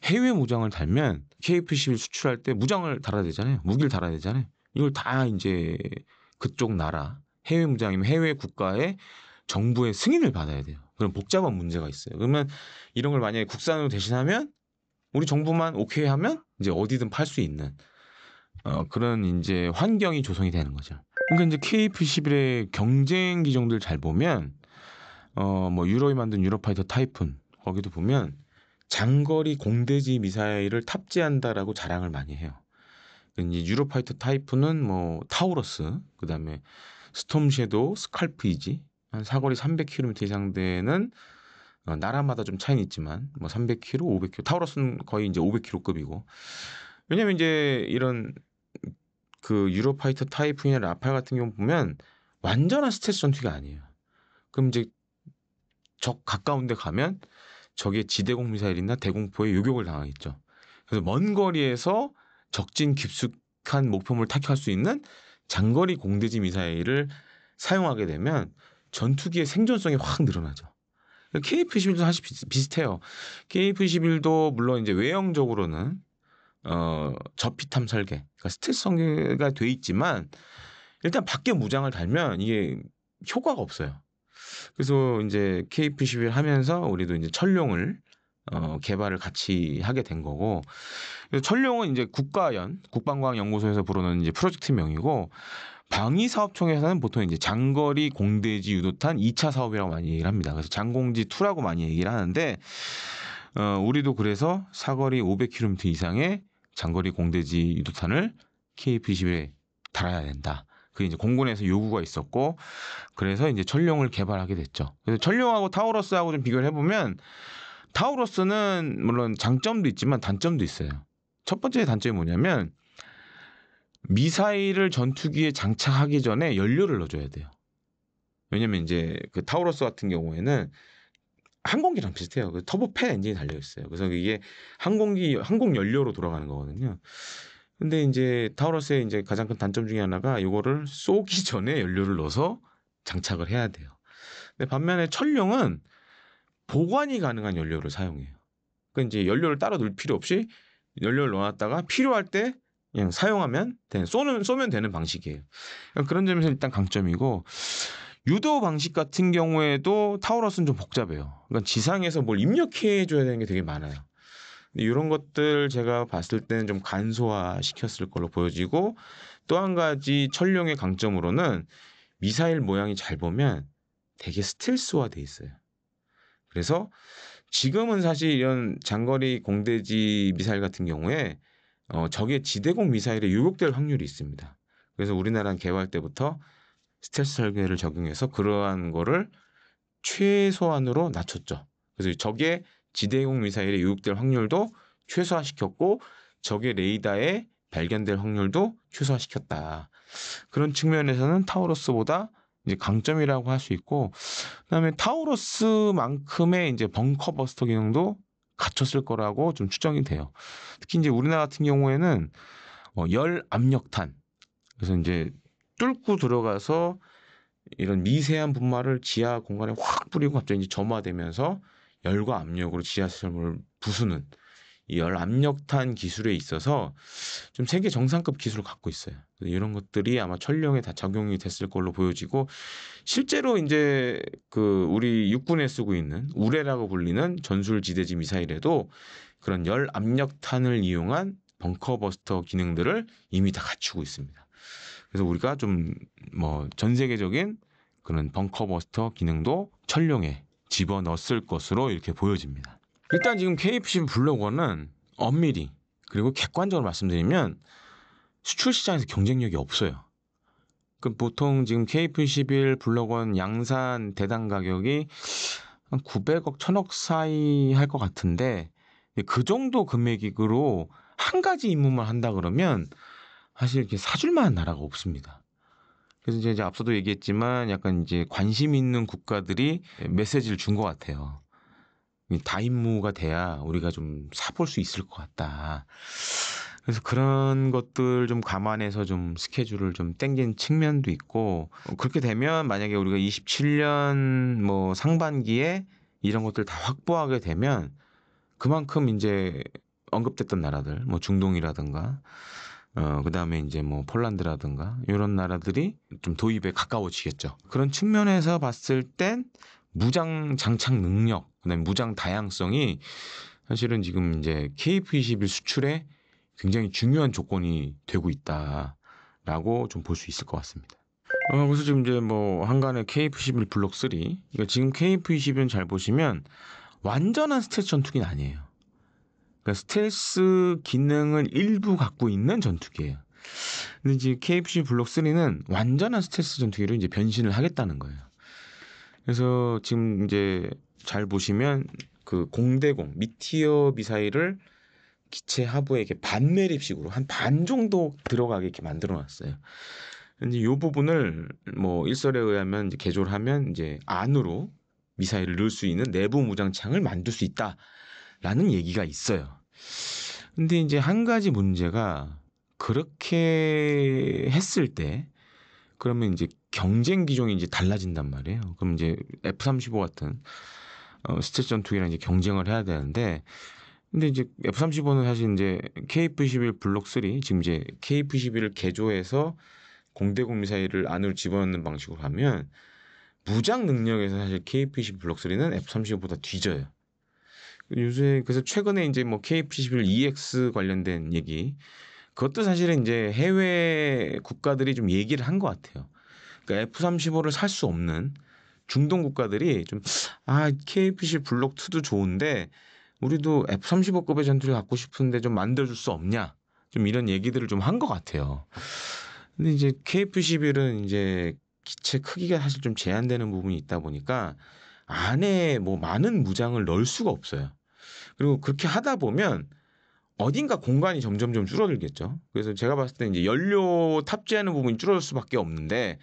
해외 무장을 달면 KF-21 수출할 때 무장을 달아야 되잖아요. 무기를 달아야 되잖아요. 이걸 다 이제 그쪽 나라 해외 무장이면 해외 국가의 정부의 승인을 받아야 돼요. 그럼 복잡한 문제가 있어요. 그러면 이런 걸 만약에 국산으로 대신하면 우리 정부만 오케이 하면 이제 어디든 팔 수 있는 그런 이제 환경이 조성이 되는 거죠. 그러니까 이제 KF-11의 경쟁 기종들 잘 보면 뭐 유럽이 만든 유로파이터 타이푼 거기도 보면 장거리 공대지 미사일을 탑재한다라고 자랑을 많이 해요. 이제 유로파이터 타이푼은 뭐 타우러스, 그다음에 스톰 섀도우, 스칼프 이지 한 사거리 300km 이상 되는 나라마다 좀 차이는 있지만 뭐 300km, 500km, 타우러스는 거의 이제 500km급이고. 왜냐면 이제 이런 그 유로파이터 타이푼이나 라팔 같은 경우 보면 완전한 스텔스 전투기가 아니에요. 그럼 이제 적 가까운 데 가면 적의 지대공 미사일이나 대공포에 요격을 당하겠죠. 그래서 먼 거리에서 적진 깊숙한 목표물을 타격할 수 있는 장거리 공대지 미사일을 사용하게 되면 전투기의 생존성이 확 늘어나죠. KF-11도 사실 비슷해요. KF-11도 물론 이제 외형적으로는 저피탐 설계, 그러니까 스텔스 설계가 돼 있지만 일단 밖에 무장을 달면 이게 효과가 없어요. 그래서 이제 KF-11 하면서 우리도 이제 천룡을 개발을 같이 하게 된 거고, 천룡은 이제 국방과학연구소에서 부르는 이제 프로젝트명이고, 방위사업청에서는 보통 이제 장거리 공대지 유도탄 2차 사업이라고 많이 얘기를 합니다. 그래서 장공지 2라고 많이 얘기를 하는데, 우리도 그래서 사거리 500km 이상의 장거리 공대지 유도탄을 KF-21에 달아야 된다. 그게 이제 공군에서 요구가 있었고, 그래서 이제 천룡을 개발하게 됐죠. 그래서 천룡하고 타우러스하고 좀 비교를 해보면, 타우러스는 물론 장점도 있지만 단점도 있어요. 첫 번째 단점이 뭐냐면 미사일을 전투기에 장착하기 전에 연료를 넣어줘야 돼요. 왜냐면 이제 그 타우러스 같은 경우에는 항공기랑 비슷해요. 그 터보팬 엔진이 달려 있어요. 그래서 이게 항공 연료로 돌아가는 거거든요. 근데 이제 타우러스의 이제 가장 큰 단점 중에 하나가 이거를 쏘기 전에 연료를 넣어서 장착을 해야 돼요. 근데 반면에 천룡은 보관이 가능한 연료를 사용해요. 그러니까 이제 연료를 따로 넣을 필요 없이 연료를 넣어놨다가 필요할 때 그냥 사용하면 쏘면 되는 방식이에요. 그러니까 그런 점에서 일단 강점이고, 유도 방식 같은 경우에도 타우러스는 좀 복잡해요. 그러니까 지상에서 뭘 입력해 줘야 되는 게 되게 많아요. 이런 것들 제가 봤을 때는 좀 간소화 시켰을 걸로 보여지고, 또 한 가지 천룡의 강점으로는 미사일 모양이 잘 보면 되게 스텔스화 돼 있어요. 그래서 지금은 사실 이런 장거리 공대지 미사일 같은 경우에 적의 지대공 미사일에 요격될 확률이 있습니다. 그래서 우리나라는 개발 때부터 스텔스 설계를 적용해서 그러한 거를 최소한으로 낮췄죠. 그래서 적의 지대공 미사일에 요격될 확률도 최소화시켰고, 적의 레이더에 발견될 확률도 최소화시켰다. 그런 측면에서는 타우러스보다 이제 강점이라고 할 수 있고, 그다음에 타우러스만큼의 이제 벙커 버스터 기능도 갖췄을 거라고 좀 추정이 돼요. 특히 이제 우리나라 같은 경우에는 열 압력탄, 그래서 이제 뚫고 들어가서 이런 미세한 분말을 지하 공간에 확 뿌리고 갑자기 이제 점화되면서 열과 압력으로 지하철을 부수는 이 열압력탄 기술에 있어서 좀 세계 정상급 기술을 갖고 있어요. 이런 것들이 아마 천령에 다 적용이 됐을 걸로 보여지고 실제로 이제 그 우리 육군에 쓰고 있는 우레라고 불리는 전술지대지 미사일에도 그런 열압력탄을 이용한 벙커버스터 기능들을 이미 다 갖추고 있습니다. 그래서 우리가 좀 뭐 전 세계적인 그런 벙커버스터 기능도 천령에 집어넣었을 것으로 이렇게 보여집니다. 일단 지금 KF-11 블록1은 엄밀히 그리고 객관적으로 말씀드리면 수출 시장에서 경쟁력이 없어요. 그 보통 지금 KF-11 블록1 양산 대당 가격이 한 900억, 1000억 사이 할 것 같은데 그 정도 금액으로 한 가지 임무만 한다 그러면 사실 이렇게 사줄 만한 나라가 없습니다. 그래서 이제 앞서도 얘기했지만 약간 이제 관심 있는 국가들이 메시지를 준 것 같아요. 다임무가 돼야 우리가 좀 사볼 수 있을 것 같다. 그래서 그런 것들 좀 감안해서 좀 스케줄을 좀 땡긴 측면도 있고 그렇게 되면 만약에 우리가 27년 뭐 상반기에 이런 것들 다 확보하게 되면 그만큼 이제 언급됐던 나라들 뭐 중동이라든가 그다음에 이제 뭐 폴란드라든가 이런 나라들이 좀 도입에 가까워지겠죠. 그런 측면에서 봤을 땐 무장 장착 능력, 그다음에 무장 다양성이 사실은 지금 이제 KF-21 수출에 굉장히 중요한 조건이 되고 있다라고 좀 볼 수 있을 것 같습니다. 그래서 지금 이제 뭐 한간의 KF-21 블록 3, 그러니까 지금 KF-21은 잘 보시면 완전한 스텔스 전투기는 아니에요. 그러니까 스텔스 기능을 일부 갖고 있는 전투기예요. 근데 이제 KF-21 블록 3는 완전한 스텔스 전투기로 이제 변신을 하겠다는 거예요. 그래서 지금 이제 잘 보시면 그 공대공 미티어 미사일을 기체 하부에 이렇게 반매립식으로 한 반 정도 들어가게 이렇게 만들어놨어요. 근데 이 부분을 뭐 일설에 의하면 이제 개조를 하면 이제 안으로 미사일을 넣을 수 있는 내부 무장창을 만들 수 있다라는 얘기가 있어요. 근데 이제 한 가지 문제가 그렇게 했을 때 그러면 이제 경쟁 기종이 이제 달라진단 말이에요. 그럼 이제 F-35 같은 스텔스 전투기랑 이제 경쟁을 해야 되는데, 근데 이제 F-35는 사실 이제 KF-21 블록 3 지금 이제 KF-21을 개조해서 공대공 미사일을 안으로 집어넣는 방식으로 하면 무장 능력에서 사실 KF-21 블록 3는 F-35보다 뒤져요. 요새 그래서 최근에 이제 뭐 KF-21 EX 관련된 얘기 그것도 사실은 이제 해외 국가들이 좀 얘기를 한 것 같아요. 그러니까 F-35를 살 수 없는 중동 국가들이 좀 KF-21 블록 2도 좋은데 우리도 F-35급의 전투를 갖고 싶은데 좀 만들어줄 수 없냐? 좀 이런 얘기들을 좀 한 것 같아요. 근데 이제 KF-21은 이제 기체 크기가 사실 좀 제한되는 부분이 있다 보니까 안에 뭐 많은 무장을 넣을 수가 없어요. 그리고 그렇게 하다 보면 어딘가 공간이 점점 줄어들겠죠. 그래서 제가 봤을 때 이제 연료 탑재하는 부분이 줄어들 수밖에 없는데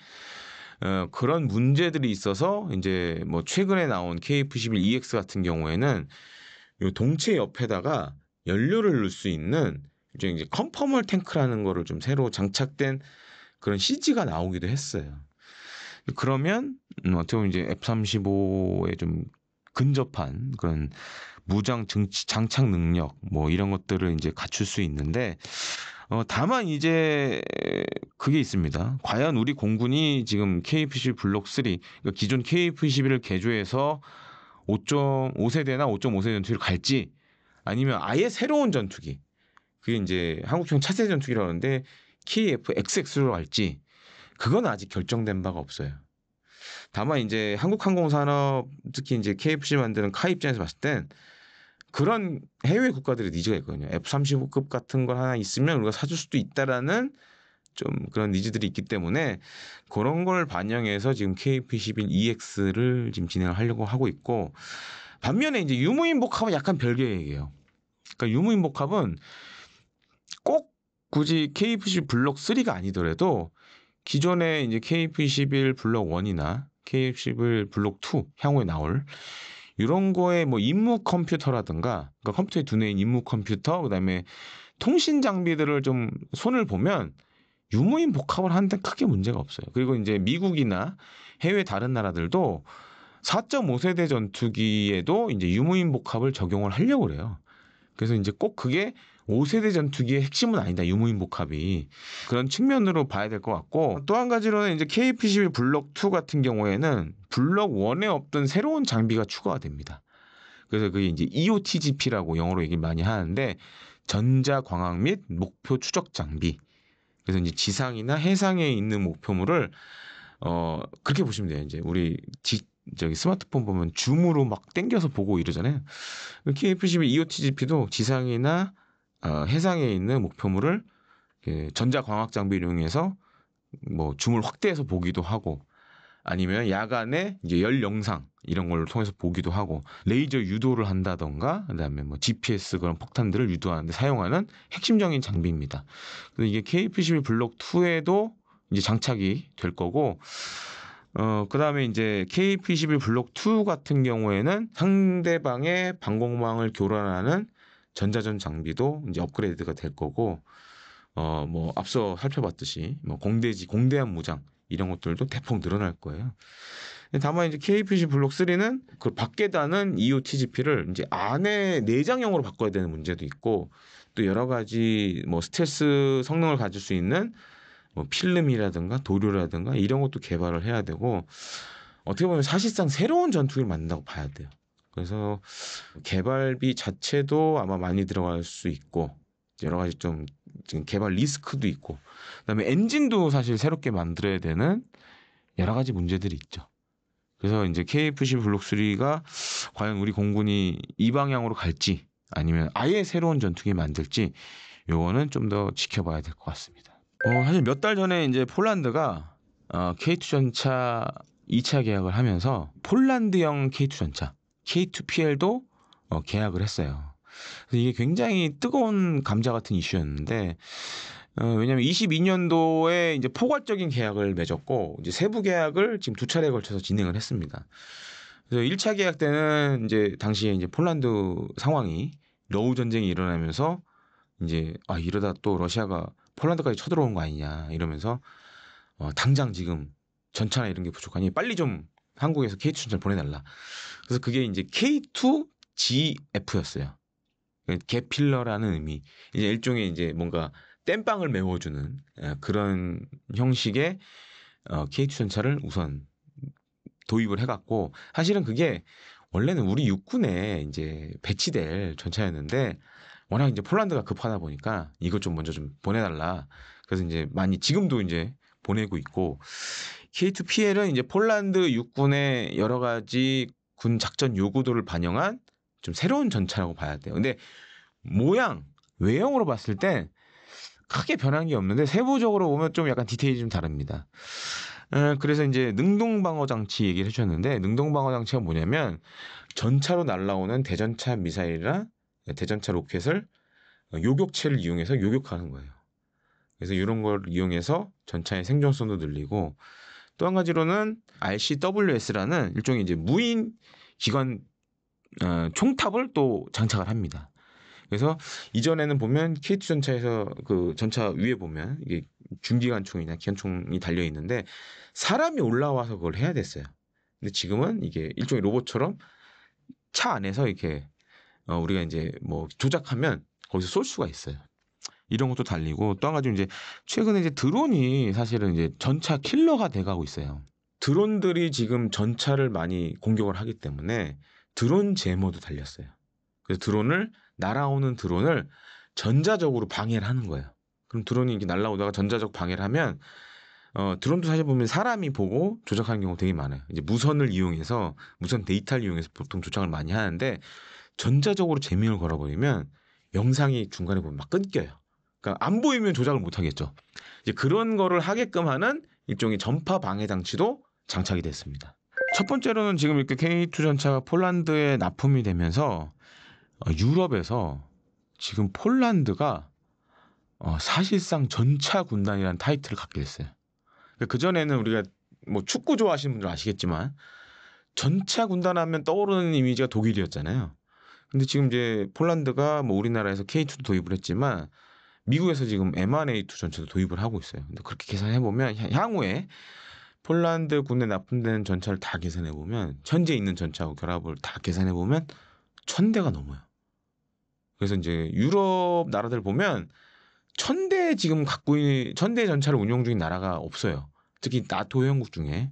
그런 문제들이 있어서 이제 뭐 최근에 나온 KF-21EX 같은 경우에는 요 동체 옆에다가 연료를 넣을 수 있는 이제 컨퍼멀 탱크라는 거를 좀 새로 장착된 그런 CG가 나오기도 했어요. 그러면 어떻게 보면 이제 F-35에 좀 근접한 그런 무장 장착 능력 뭐 이런 것들을 이제 갖출 수 있는데 다만 이제 그게 있습니다. 과연 우리 공군이 지금 KF-21 블록 3 그러니까 기존 KF-21을 개조해서 5.5세대나 5.5세대 전투기를 갈지 아니면 아예 새로운 전투기 그게 이제 한국형 차세대 전투기라고 하는데 KF-XX로 갈지 그건 아직 결정된 바가 없어요. 다만 이제 한국항공산업 특히 이제 KF-21 만드는 카 입장에서 봤을 땐 그런 해외 국가들의 니즈가 있거든요. F-35급 같은 걸 하나 있으면 우리가 사줄 수도 있다라는 좀 그런 니즈들이 있기 때문에 그런 걸 반영해서 지금 KF-21EX를 지금 진행을 하려고 하고 있고 반면에 이제 유무인복합은 약간 별개의 얘기예요. 그러니까 유무인복합은 꼭 굳이 KF-21 블록 3가 아니더라도 기존에 이제 KF-21 블록 1이나 KF-21 블록 2 향후에 나올 이런 거에 뭐 임무 컴퓨터라든가 그러니까 컴퓨터에 두뇌인 임무 컴퓨터 그다음에 통신 장비들을 좀 손을 보면 유무인 복합을 하는데 크게 문제가 없어요. 그리고 이제 미국이나 해외 다른 나라들도 4.5세대 전투기에도 이제 유무인 복합을 적용을 하려고 그래요. 그래서 이제 꼭 그게 5세대 전투기의 핵심은 아니다. 유무인 복합이. 그런 측면으로 봐야 될 것 같고 또 한 가지로는 이제 KF-21 블록 2 같은 경우에는 블록 1에 없던 새로운 장비가 추가가 됩니다. 그래서 그게 이제 EOTGP라고 영어로 얘기를 많이 하는데 전자 광학 및 목표 추적 장비. 그래서 이제 지상이나 해상에 있는 목표물을 그렇게 보시면 돼요. 이제 우리 저기 스마트폰 보면 줌으로 막 당겨서 보고 이러잖아요. KF-21 EOTGP도 지상이나 해상에 있는 목표물을 전자 광학 장비를 이용해서 뭐 줌을 확대해서 보기도 하고 아니면 야간에 이제 열 영상 이런 걸 통해서 보기도 하고 레이저 유도를 한다던가 그다음에 뭐 GPS 그런 폭탄들을 유도하는데 사용하는 핵심적인 장비입니다. 그래서 이게 KF-21 블록 2에도 이제 장착이 될 거고 그다음에 이제 KF-21 블록 2 같은 경우에는 상대방의 방공망을 교란하는 전자전 장비도 이제 업그레이드가 될 거고 뭐 앞서 살펴봤듯이 뭐 공대한 무장 이런 것들도 대폭 늘어날 거예요. 다만 이제 KF-21 블록 3는 그 밖에 다는 EOTGP를 이제 안에 내장형으로 바꿔야 되는 문제도 있고 또 여러 가지 뭐 스텔스 성능을 가질 수 있는 뭐 필름이라든가 도료라든가 이런 것도 개발을 해야 되고 어떻게 보면 사실상 새로운 전투기를 만든다고 봐야 돼요. 그래서 개발비 자체도 아마 많이 들어갈 수 있고 여러 가지 좀 지금 개발 리스크도 있고 그다음에 엔진도 사실 새롭게 만들어야 되는 여러 가지 문제들이 있죠. 그래서 이제 KF-21 블록 3가 과연 우리 공군이 이 방향으로 갈지 아니면 아예 새로운 전투기 만들지 요거는 좀 더 지켜봐야 될 것 같습니다. 사실 몇 달 전에 이제 폴란드가 K2 전차 2차 계약을 하면서 폴란드형 K2 전차 K2PL도 계약을 했어요. 그래서 이게 굉장히 뜨거운 감자 같은 이슈였는데 왜냐하면 22년도에 이제 포괄적인 계약을 맺었고 이제 세부 계약을 지금 두 차례에 걸쳐서 진행을 했습니다. 그래서 1차 계약 때는 이제 당시에 이제 폴란드 상황이 러우 전쟁이 일어나면서 이제 이러다 또 러시아가 폴란드까지 쳐들어온 거 아니냐 이러면서 당장 지금 전차나 이런 게 부족하니 빨리 좀 한국에서 K2 전차를 보내달라. 그래서 그게 이제 K2GF였어요. 게필러라는 의미. 이제 일종의 이제 뭔가 땜빵을 메워주는 그런 형식의 K2 전차를 우선 도입을 해갖고 사실은 그게 원래는 우리 육군에 이제 배치될 전차였는데 워낙 이제 폴란드가 급하다 보니까 이것 좀 먼저 좀 보내달라. 그래서 이제 많이 지금도 이제 보내고 있고 K2PL은 이제 폴란드 육군의 여러 가지 군 작전 요구도를 반영한 좀 새로운 전차라고 봐야 돼요. 근데 모양, 외형으로 봤을 때 크게 변한 게 없는데 세부적으로 보면 좀 약간 디테일이 좀 다릅니다. 그래서 이제 능동방어 장치 얘기를 해주셨는데 능동방어 장치가 뭐냐면 전차로 날아오는 대전차 미사일이나 대전차 로켓을 요격체를 이용해서 요격하는 거예요. 그래서 이런 걸 이용해서 전차의 생존성도 늘리고 또 한 가지로는 RCWS라는 일종의 이제 무인 기관 총탑을 또 장착을 합니다. 그래서 이전에는 보면 K2 전차에서 그 전차 위에 보면 이게 중기관총이나 기관총이 달려 있는데 사람이 올라와서 그걸 해야 됐어요. 근데 지금은 이게 일종의 로봇처럼 차 안에서 이렇게 우리가 이제 뭐 조작하면 거기서 쏠 수가 있어요. 이런 것도 달리고 또 한 가지 이제 최근에 이제 드론이 사실은 이제 전차 킬러가 돼가고 있어요. 드론들이 지금 전차를 많이 공격을 하기 때문에 드론 제모도 달렸어요. 그래서 날아오는 드론을 전자적으로 방해를 하는 거예요. 그럼 드론이 이렇게 날아오다가 전자적 방해를 하면 드론도 사실 보면 사람이 보고 조작하는 경우가 되게 많아요. 이제 무선 데이터를 이용해서 보통 조작을 많이 하는데 전자적으로 제명을 걸어버리면 영상이 중간에 보면 막 끊겨요. 그러니까 안 보이면 조작을 못 하겠죠. 이제 그런 거를 하게끔 하는 일종의 전파 방해 장치도 장착이 됐습니다. 첫 번째로는 지금 이렇게 K2 전차가 폴란드에 납품이 되면서 유럽에서 지금 폴란드가 사실상 전차 군단이라는 타이틀을 갖게 됐어요. 그 전에는 우리가 뭐 축구 좋아하시는 분들 아시겠지만 전차 군단 하면 떠오르는 이미지가 독일이었잖아요. 근데 지금 이제 폴란드가 뭐 우리나라에서 K2도 도입을 했지만 미국에서 지금 M1A2 전차도 도입을 하고 있어요. 근데 그렇게 계산해 보면 향후에 폴란드 군에 납품되는 전차를 다 계산해 보면 현재 있는 전차하고 결합을 다 계산해 보면 1,000대가 넘어요. 그래서 이제 유럽 나라들 보면 1000대 지금 갖고 있는 1000대 전차를 운용 중인 나라가 없어요. 특히 나토 회원국 중에.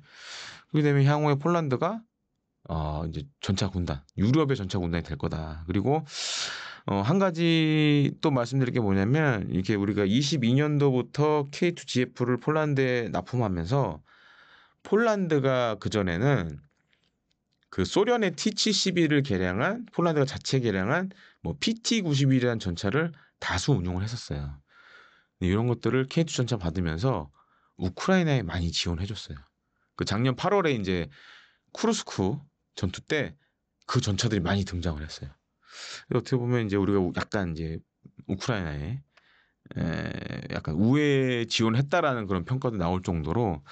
그렇게 되면 향후에 폴란드가 이제 전차 군단, 유럽의 전차 군단이 될 거다. 그리고 한 가지 또 말씀드릴 게 뭐냐면 이렇게 우리가 22년도부터 K2GF를 폴란드에 납품하면서 폴란드가 그전에는 그 소련의 T-72를 개량한 폴란드가 자체 개량한 뭐 PT-91이라는 전차를 다수 운용을 했었어요. 이런 것들을 K2 전차 받으면서 우크라이나에 많이 지원해 줬어요. 그 작년 8월에 이제 쿠르스크 전투 때 그 전차들이 많이 등장을 했어요. 어떻게 보면 이제 우리가 약간 이제 우크라이나에 약간 우회 지원했다라는 그런 평가도 나올 정도로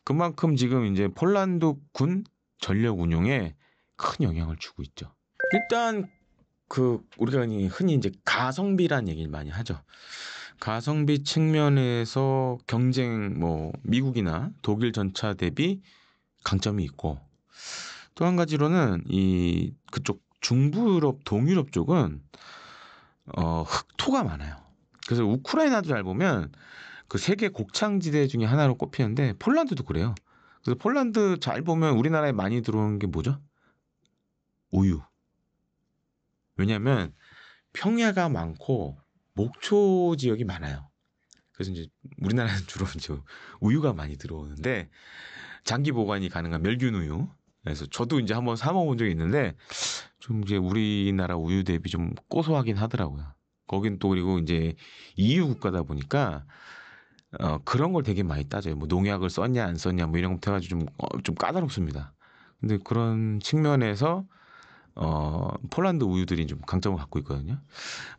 그만큼 지금 이제 폴란드 군 전력 운용에 큰 영향을 주고 있죠. 일단 그 우리가 흔히 이제 가성비란 얘기를 많이 하죠. 가성비 측면에서 경쟁 뭐 미국이나 독일 전차 대비 강점이 있고 또 한 가지로는 이 그쪽 중부 유럽, 동유럽 쪽은 흑토가 많아요. 그래서 우크라이나도 잘 보면 그 세계 곡창지대 중에 하나로 꼽히는데 폴란드도 그래요. 그래서 폴란드 잘 보면 우리나라에 많이 들어오는 게 뭐죠? 우유. 왜냐하면 평야가 많고 목초 지역이 많아요. 그래서 이제 우리나라는 주로 이제 우유가 많이 들어오는데 장기 보관이 가능한 멸균 우유. 그래서 저도 이제 한번 사 먹은 적이 있는데 좀 이제 우리나라 우유 대비 좀 고소하긴 하더라고요. 거긴 또 그리고 이제 EU 국가다 보니까 그런 걸 되게 많이 따져요. 뭐 농약을 썼냐 안 썼냐 뭐 이런 것부터 해가지고 좀 까다롭습니다. 근데 그런 측면에서 폴란드 우유들이 좀 강점을 갖고 있거든요.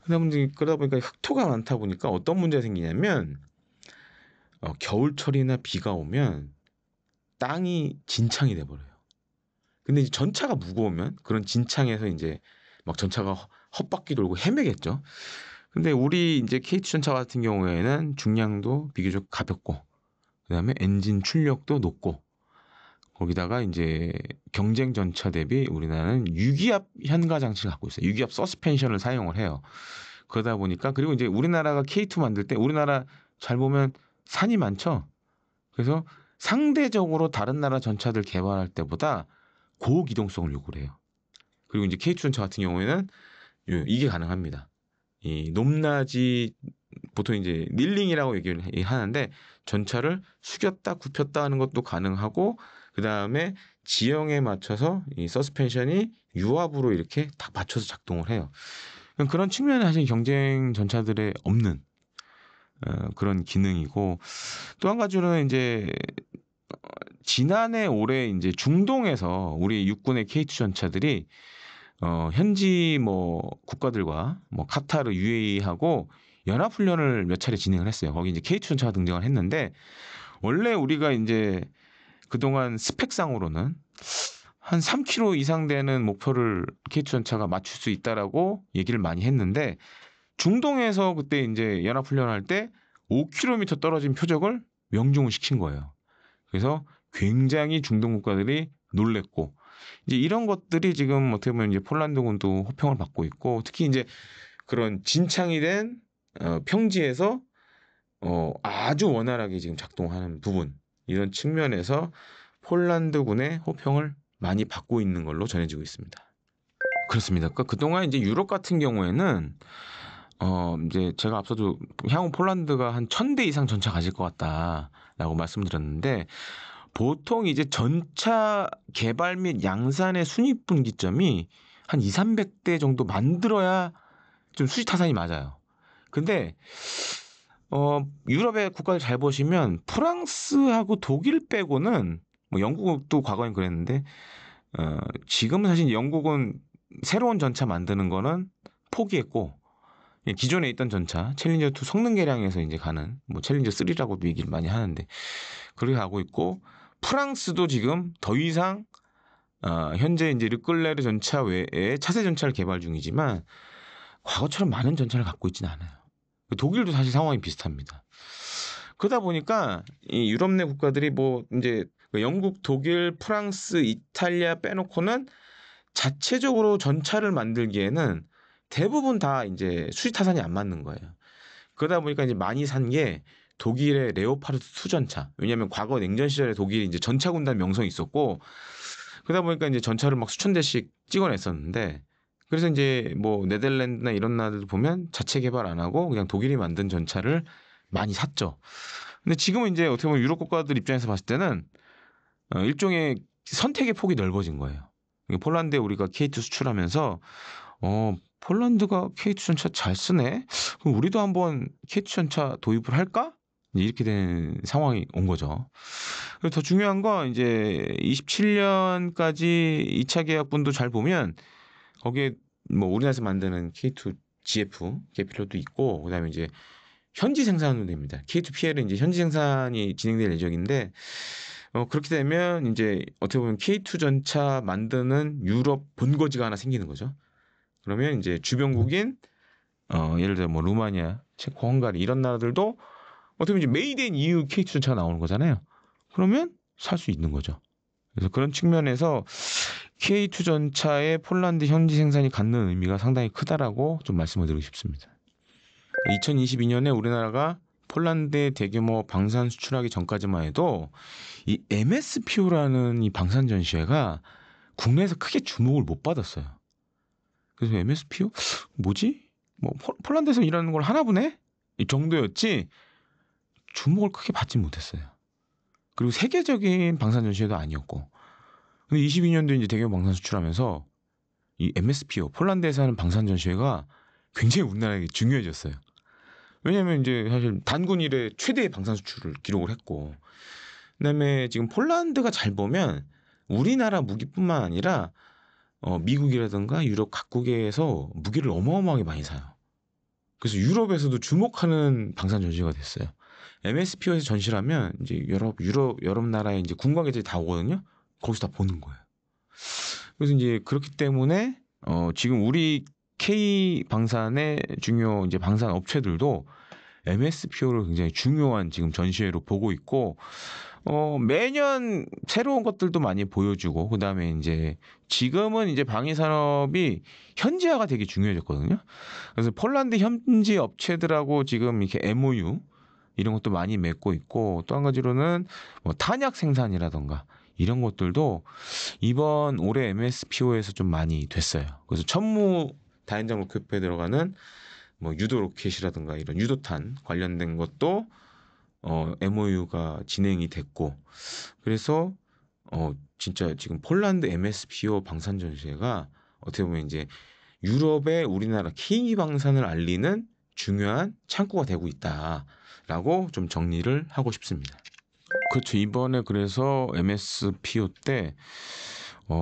그러다 보니까 흑토가 많다 보니까 어떤 문제가 생기냐면 겨울철이나 비가 오면 땅이 진창이 돼버려요. 근데 이제 전차가 무거우면 그런 진창에서 이제 막 전차가 헛바퀴 돌고 헤매겠죠. 근데 우리 이제 K2 전차 같은 경우에는 중량도 비교적 가볍고 그다음에 엔진 출력도 높고 거기다가 이제 경쟁 전차 대비 우리나라는 유기압 현가 장치를 갖고 있어요. 유기압 서스펜션을 사용을 해요. 그러다 보니까 그리고 이제 우리나라가 K2 만들 때 우리나라 잘 보면 산이 많죠. 그래서 상대적으로 다른 나라 전차들 개발할 때보다 고기동성을 요구를 해요. 그리고 이제 K2 전차 같은 경우에는 이게 가능합니다. 이 높낮이 보통 이제 닐링이라고 얘기를 하는데 전차를 숙였다 굽혔다 하는 것도 가능하고 그 다음에 지형에 맞춰서 이 서스펜션이 유압으로 이렇게 딱 맞춰서 작동을 해요. 그런 측면에 사실 경쟁 전차들에 없는 그런 기능이고 또 한 가지로는 이제 지난해 올해 이제 중동에서 우리 육군의 K2 전차들이 현지 뭐 국가들과 뭐 카타르, UAE하고 연합훈련을 몇 차례 진행을 했어요. 거기 이제 K2 전차가 등장을 했는데 원래 우리가 이제 그동안 스펙상으로는 한 3km 이상 되는 목표를 K2 전차가 맞출 수 있다라고 얘기를 많이 했는데 중동에서 그때 이제 연합훈련할 때 5km 떨어진 표적을 명중을 시킨 거예요. 그래서 굉장히 중동 국가들이 놀랬고 이제 이런 것들이 지금 어떻게 보면 이제 폴란드군도 호평을 받고 있고 특히 이제 그런 진창이 된 평지에서 아주 원활하게 지금 작동하는 부분 이런 측면에서 폴란드군의 호평을 많이 받고 있는 걸로 전해지고 있습니다. 그렇습니다. 그러니까 그동안 이제 유럽 같은 경우에는 이제 제가 앞서도 향후 폴란드가 한 1000대 이상 전차 가질 것 같다라고 말씀드렸는데 보통 이제 전차 개발 및 양산의 순위분기점이 한 2, 300대 정도 만들어야 좀 수지타산이 맞아요. 근데 유럽의 국가를 잘 보시면 프랑스하고 독일 빼고는 뭐 영국도 과거엔 그랬는데 지금은 사실 영국은 새로운 전차 만드는 거는 포기했고 기존에 있던 전차 챌린저 2 성능 개량해서 이제 가는 뭐 챌린저 3라고도 얘기를 많이 하는데 그렇게 가고 있고 프랑스도 지금 더 이상 현재 이제 르클레르 전차 외에 차세 전차를 개발 중이지만 과거처럼 많은 전차를 갖고 있지는 않아요. 독일도 사실 상황이 비슷합니다. 그러다 보니까 이 유럽 내 국가들이 뭐 이제 영국, 독일, 프랑스, 이탈리아 빼놓고는 자체적으로 전차를 만들기에는 대부분 다 이제 수지 타산이 안 맞는 거예요. 그러다 보니까 이제 많이 산 게 독일의 레오파르트 2 전차. 왜냐하면 과거 냉전 시절에 독일이 이제 전차 군단 명성이 있었고 그러다 보니까 이제 전차를 막 수천 대씩 찍어냈었는데 그래서 이제 뭐 네덜란드나 이런 나라들 보면 자체 개발 안 하고 그냥 독일이 만든 전차를 많이 샀죠. 근데 지금은 이제 어떻게 보면 유럽 국가들 입장에서 봤을 때는 일종의 선택의 폭이 넓어진 거예요. 폴란드에 우리가 K2 수출하면서 폴란드가 K2 전차 잘 쓰네? 그럼 우리도 한번 K2 전차 도입을 할까? 이렇게 된 상황이 온 거죠. 그리고 더 중요한 건 이제 27년까지 2차 계약분도 잘 보면 거기에 뭐 우리나라에서 만드는 K2 GF 계필로도 있고 그다음에 이제 현지 생산으로 됩니다. K2 PL은 이제 현지 생산이 진행될 예정인데 그렇게 되면 이제 어떻게 보면 K2 전차 만드는 유럽 본거지가 하나 생기는 거죠. 그러면 이제 주변국인 예를 들어 뭐 루마니아, 체코, 헝가리 이런 나라들도 어떻게 보면 이제 메이드 인 EU K2 전차가 나오는 거잖아요. 그러면 살 수 있는 거죠. 그래서 그런 측면에서 K2 전차의 폴란드 현지 생산이 갖는 의미가 상당히 크다라고 좀 말씀을 드리고 싶습니다. 2022년에 우리나라가 폴란드에 대규모 방산 수출하기 전까지만 해도 이 MSPO라는 이 방산 전시회가 국내에서 크게 주목을 못 받았어요. 그래서 MSPO 뭐지? 뭐 폴란드에서 일하는 걸 하나 보네? 이 정도였지 주목을 크게 받지 못했어요. 그리고 세계적인 방산 전시회도 아니었고. 근데 22년도에 이제 대규모 방산 수출하면서 이 MSPO 폴란드에서 하는 방산 전시회가 굉장히 우리나라에게 중요해졌어요. 왜냐하면 이제 사실 단군 이래 최대의 방산 수출을 기록을 했고, 그다음에 지금 폴란드가 잘 보면 우리나라 무기뿐만 아니라 미국이라든가 유럽 각국에서 무기를 어마어마하게 많이 사요. 그래서 유럽에서도 주목하는 방산 전시가 됐어요. MSPO에서 전시를 하면 이제 유럽 나라의 이제 군관객들이 다 오거든요. 거기서 다 보는 거예요. 그래서 이제 그렇기 때문에 지금 우리 K 방산의 중요 이제 방산 업체들도 MSPO를 굉장히 중요한 지금 전시회로 보고 있고 매년 새로운 것들도 많이 보여주고 그다음에 이제 지금은 이제 방위 산업이 현지화가 되게 중요해졌거든요. 그래서 폴란드 현지 업체들하고 지금 이렇게 MOU 이런 것도 많이 맺고 있고 또 한 가지로는 뭐 탄약 생산이라던가 이런 것들도 이번 올해 MSPO에서 좀 많이 됐어요. 그래서 천무 다연장 로켓포에 들어가는 뭐 유도 로켓이라든가 이런 유도탄 관련된 것도 MOU가 진행이 됐고 그래서 진짜 지금 폴란드 MSPO 방산 전시회가 어떻게 보면 이제 유럽의 우리나라 K 방산을 알리는 중요한 창구가 되고 있다라고 좀 정리를 하고 싶습니다. 그렇죠. 이번에 그래서 MSPO 때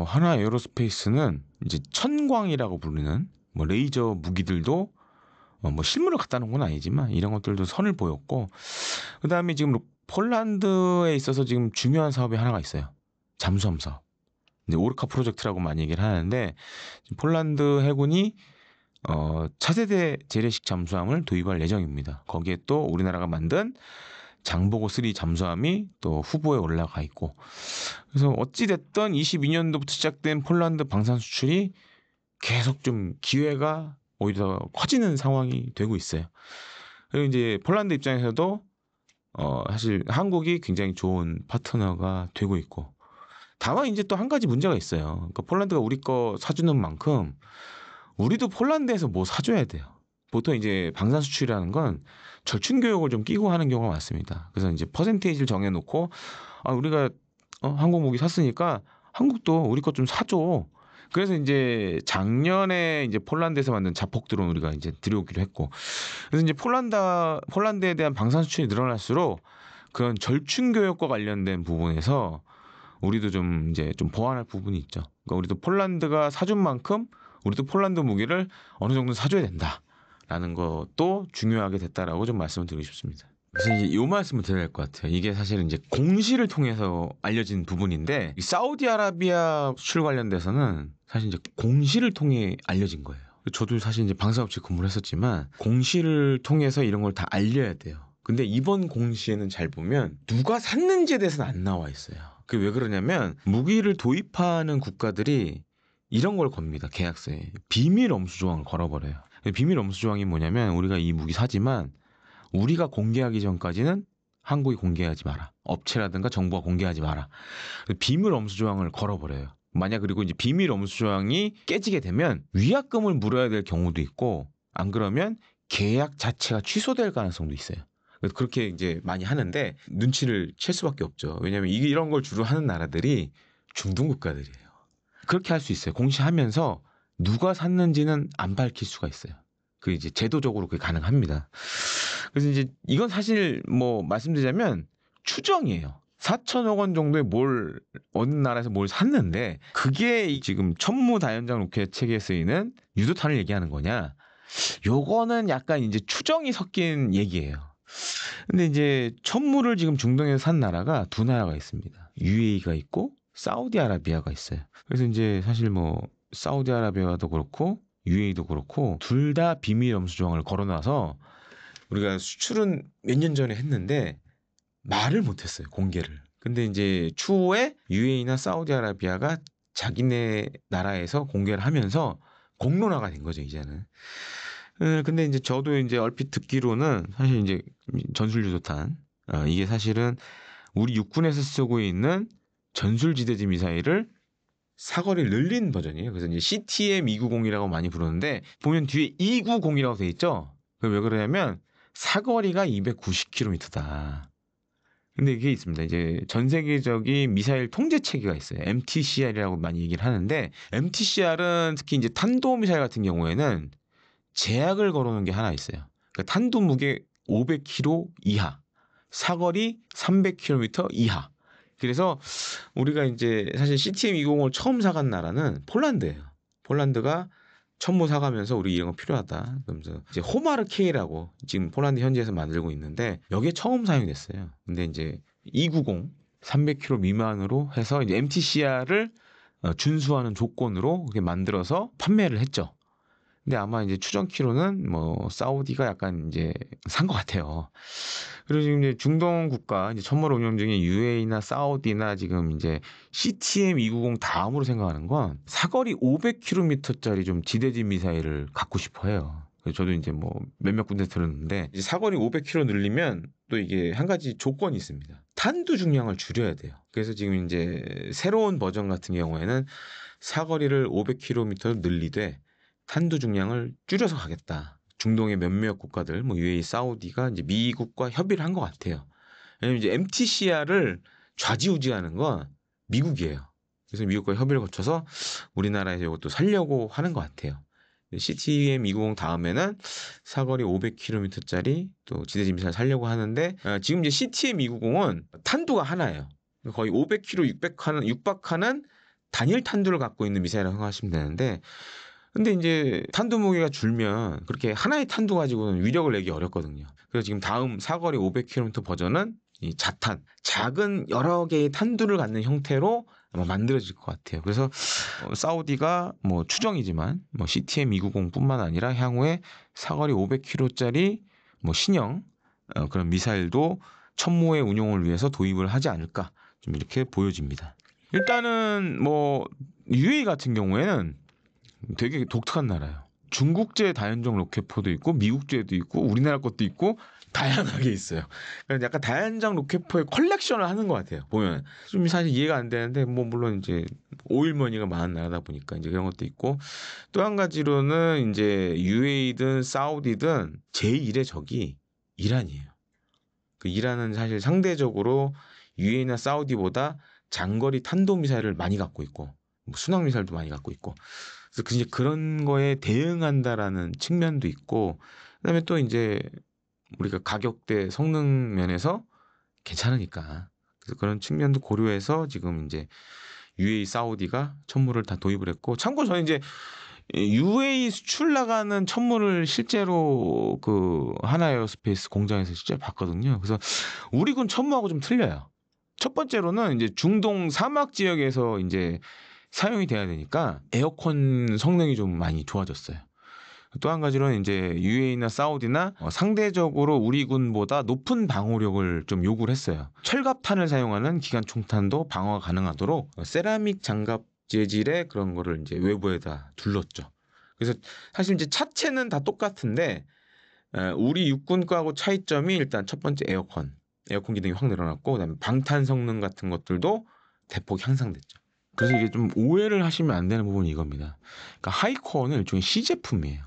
하나 에어로스페이스는 이제 천광이라고 부르는 뭐 레이저 무기들도 뭐 실물을 갖다 놓은 건 아니지만 이런 것들도 선을 보였고 그다음에 지금 폴란드에 있어서 지금 중요한 사업이 하나가 있어요. 잠수함 사업. 이제 오르카 프로젝트라고 많이 얘기를 하는데 폴란드 해군이 차세대 재래식 잠수함을 도입할 예정입니다. 거기에 또 우리나라가 만든 장보고 3 잠수함이 또 후보에 올라가 있고 그래서 어찌 됐든 22년도부터 시작된 폴란드 방산 수출이 계속 좀 기회가 오히려 커지는 상황이 되고 있어요. 그리고 이제 폴란드 입장에서도 사실 한국이 굉장히 좋은 파트너가 되고 있고 다만 이제 또 한 가지 문제가 있어요. 그러니까 폴란드가 우리 거 사주는 만큼 우리도 폴란드에서 뭐 사줘야 돼요. 보통 이제 방산 수출이라는 건 절충 교역을 좀 끼고 하는 경우가 많습니다. 그래서 이제 퍼센테이지를 정해놓고 우리가 한국 무기 샀으니까 한국도 우리 것 좀 사줘. 그래서 이제 작년에 이제 폴란드에서 만든 자폭 드론 우리가 이제 들여오기로 했고, 그래서 이제 폴란드에 대한 방산 수출이 늘어날수록 그런 절충 교역과 관련된 부분에서 우리도 좀 이제 좀 보완할 부분이 있죠. 그러니까 우리도 폴란드가 사준 만큼 우리도 폴란드 무기를 어느 정도 사줘야 된다라는 것도 중요하게 됐다라고 좀 말씀을 드리고 싶습니다. 그래서 이제 이 말씀을 드려야 할 것 같아요. 이게 사실은 이제 공시를 통해서 알려진 부분인데 이 사우디아라비아 수출 관련돼서는 사실 이제 공시를 통해 알려진 거예요. 저도 사실 이제 방산업체 근무를 했었지만 공시를 통해서 이런 걸 다 알려야 돼요. 근데 이번 공시에는 잘 보면 누가 샀는지에 대해서는 안 나와 있어요. 그게 왜 그러냐면 무기를 도입하는 국가들이 이런 걸 겁니다. 계약서에 비밀 엄수 조항을 걸어버려요. 비밀 엄수 조항이 뭐냐면 우리가 이 무기 사지만 우리가 공개하기 전까지는 한국이 공개하지 마라. 업체라든가 정부가 공개하지 마라. 비밀 엄수 조항을 걸어버려요. 만약 그리고 이제 비밀 엄수 조항이 깨지게 되면 위약금을 물어야 될 경우도 있고 안 그러면 계약 자체가 취소될 가능성도 있어요. 그래서 그렇게 이제 많이 하는데 눈치를 챌 수밖에 없죠. 왜냐하면 이런 걸 주로 하는 나라들이 중동 국가들이에요. 그렇게 할 수 있어요. 공시하면서 누가 샀는지는 안 밝힐 수가 있어요. 그 이제 제도적으로 그게 가능합니다. 그래서 이제 이건 사실 뭐 말씀드리자면 추정이에요. 4천억 원 정도의 어느 나라에서 뭘 샀는데 그게 지금 천무다연장 로켓 체계에 쓰이는 유도탄을 얘기하는 거냐? 요거는 약간 이제 추정이 섞인 얘기예요. 근데 이제 천무를 지금 중동에서 산 나라가 두 나라가 있습니다. UAE가 있고 사우디아라비아가 있어요. 그래서 이제 사실 뭐 사우디아라비아도 그렇고 UAE도 그렇고 둘 다 비밀 엄수 조항을 걸어놔서 우리가 수출은 몇 년 전에 했는데 말을 못했어요. 공개를. 근데 이제 추후에 UAE나 사우디아라비아가 자기네 나라에서 공개를 하면서 공론화가 된 거죠, 이제는. 근데 이제 저도 이제 얼핏 듣기로는 사실 이제 전술유도탄 이게 사실은 우리 육군에서 쓰고 있는 전술지대지 미사일을 사거리를 늘린 버전이에요. 그래서 이제 CTM-290이라고 많이 부르는데 보면 뒤에 290이라고 돼 있죠. 왜 그러냐면 사거리가 290km다. 근데 이게 있습니다. 이제 전 세계적인 미사일 통제 체계가 있어요. MTCR이라고 많이 얘기를 하는데 MTCR은 특히 이제 탄도 미사일 같은 경우에는 제약을 걸어놓은 게 하나 있어요. 그러니까 탄도 무게 500kg 이하, 사거리 300km 이하. 그래서 우리가 이제 사실 CTM-290을 처음 사간 나라는 폴란드예요. 폴란드가 천무 사가면서 우리 이런 거 필요하다. 그러면서 이제 호마르 K라고 지금 폴란드 현지에서 만들고 있는데 여기에 처음 사용됐어요. 근데 이제 290 300km 미만으로 해서 이제 MTCR을 준수하는 조건으로 그렇게 만들어서 판매를 했죠. 근데 아마 이제 추정 키로는 뭐 사우디가 약간 이제 산 것 같아요. 그리고 지금 이제 중동 국가 이제 천무를 운영 중인 UAE나 사우디나 지금 이제 CTM-290 다음으로 생각하는 건 사거리 500km짜리 좀 지대지 미사일을 갖고 싶어 해요. 그래서 저도 이제 뭐 몇몇 군데 들었는데 이제 사거리 500km 늘리면 또 이게 한 가지 조건이 있습니다. 탄두 중량을 줄여야 돼요. 그래서 지금 이제 새로운 버전 같은 경우에는 사거리를 500km 늘리되 탄두 중량을 줄여서 가겠다. 중동의 몇몇 국가들, 뭐 UAE, 사우디가 이제 미국과 협의를 한 것 같아요. 왜냐면 이제 MTCR을 좌지우지하는 건 미국이에요. 그래서 미국과 협의를 거쳐서 우리나라에서 이것도 살려고 하는 것 같아요. CTM-290 다음에는 사거리 500km짜리 또 지대지 미사일 살려고 하는데 지금 이제 CTM-290은 탄두가 하나예요. 거의 500km 육박하는 단일 탄두를 갖고 있는 미사일이라고 생각하시면 되는데 근데 이제 탄두 무게가 줄면 그렇게 하나의 탄두 가지고는 위력을 내기 어렵거든요. 그래서 지금 다음 사거리 500km 버전은 이 자탄, 작은 여러 개의 탄두를 갖는 형태로 아마 만들어질 것 같아요. 그래서 사우디가 뭐 추정이지만 뭐 CTM-290뿐만 아니라 향후에 사거리 500km짜리 뭐 신형 그런 미사일도 천무의 운용을 위해서 도입을 하지 않을까 좀 이렇게 보여집니다. 일단은 뭐 UAE 같은 경우에는 되게 독특한 나라예요. 중국제 다연정 로켓포도 있고 미국제도 있고 우리나라 것도 있고 다양하게 있어요. 그래서 약간 다연장 로켓포의 컬렉션을 하는 것 같아요. 보면 좀 사실 이해가 안 되는데 뭐 물론 이제 오일머니가 많은 나라다 보니까 이제 그런 것도 있고 또 한 가지로는 이제 UAE든 사우디든 제1의 적이 이란이에요. 그 이란은 사실 상대적으로 UAE나 사우디보다 장거리 탄도미사일을 많이 갖고 있고 뭐 순항미사일도 많이 갖고 있고 그래서 이제 그런 거에 대응한다라는 측면도 있고 그다음에 또 이제 우리가 가격대 성능 면에서 괜찮으니까 그래서 그런 측면도 고려해서 지금 이제 UAE 사우디가 천무를 다 도입을 했고 참고로 저는 이제 UAE 수출 나가는 천무를 실제로 그 하나에어스페이스 공장에서 실제로 봤거든요. 그래서 우리 군 천무하고 좀 틀려요. 첫 번째로는 이제 중동 사막 지역에서 이제 사용이 돼야 되니까 에어컨 성능이 좀 많이 좋아졌어요. 또 한 가지로는 이제 UAE나 사우디나 상대적으로 우리 군보다 높은 방호력을 좀 요구를 했어요. 철갑탄을 사용하는 기관 총탄도 방어가 가능하도록 세라믹 장갑 재질의 그런 거를 이제 외부에다 둘렀죠. 그래서 사실 이제 차체는 다 똑같은데 우리 육군 거하고 차이점이 일단 첫 번째 에어컨 기능이 확 늘어났고 그다음에 방탄 성능 같은 것들도 대폭 향상됐죠. 그래서 이게 좀 오해를 하시면 안 되는 부분이 이겁니다. 그러니까 하이코어는 일종의 시제품이에요.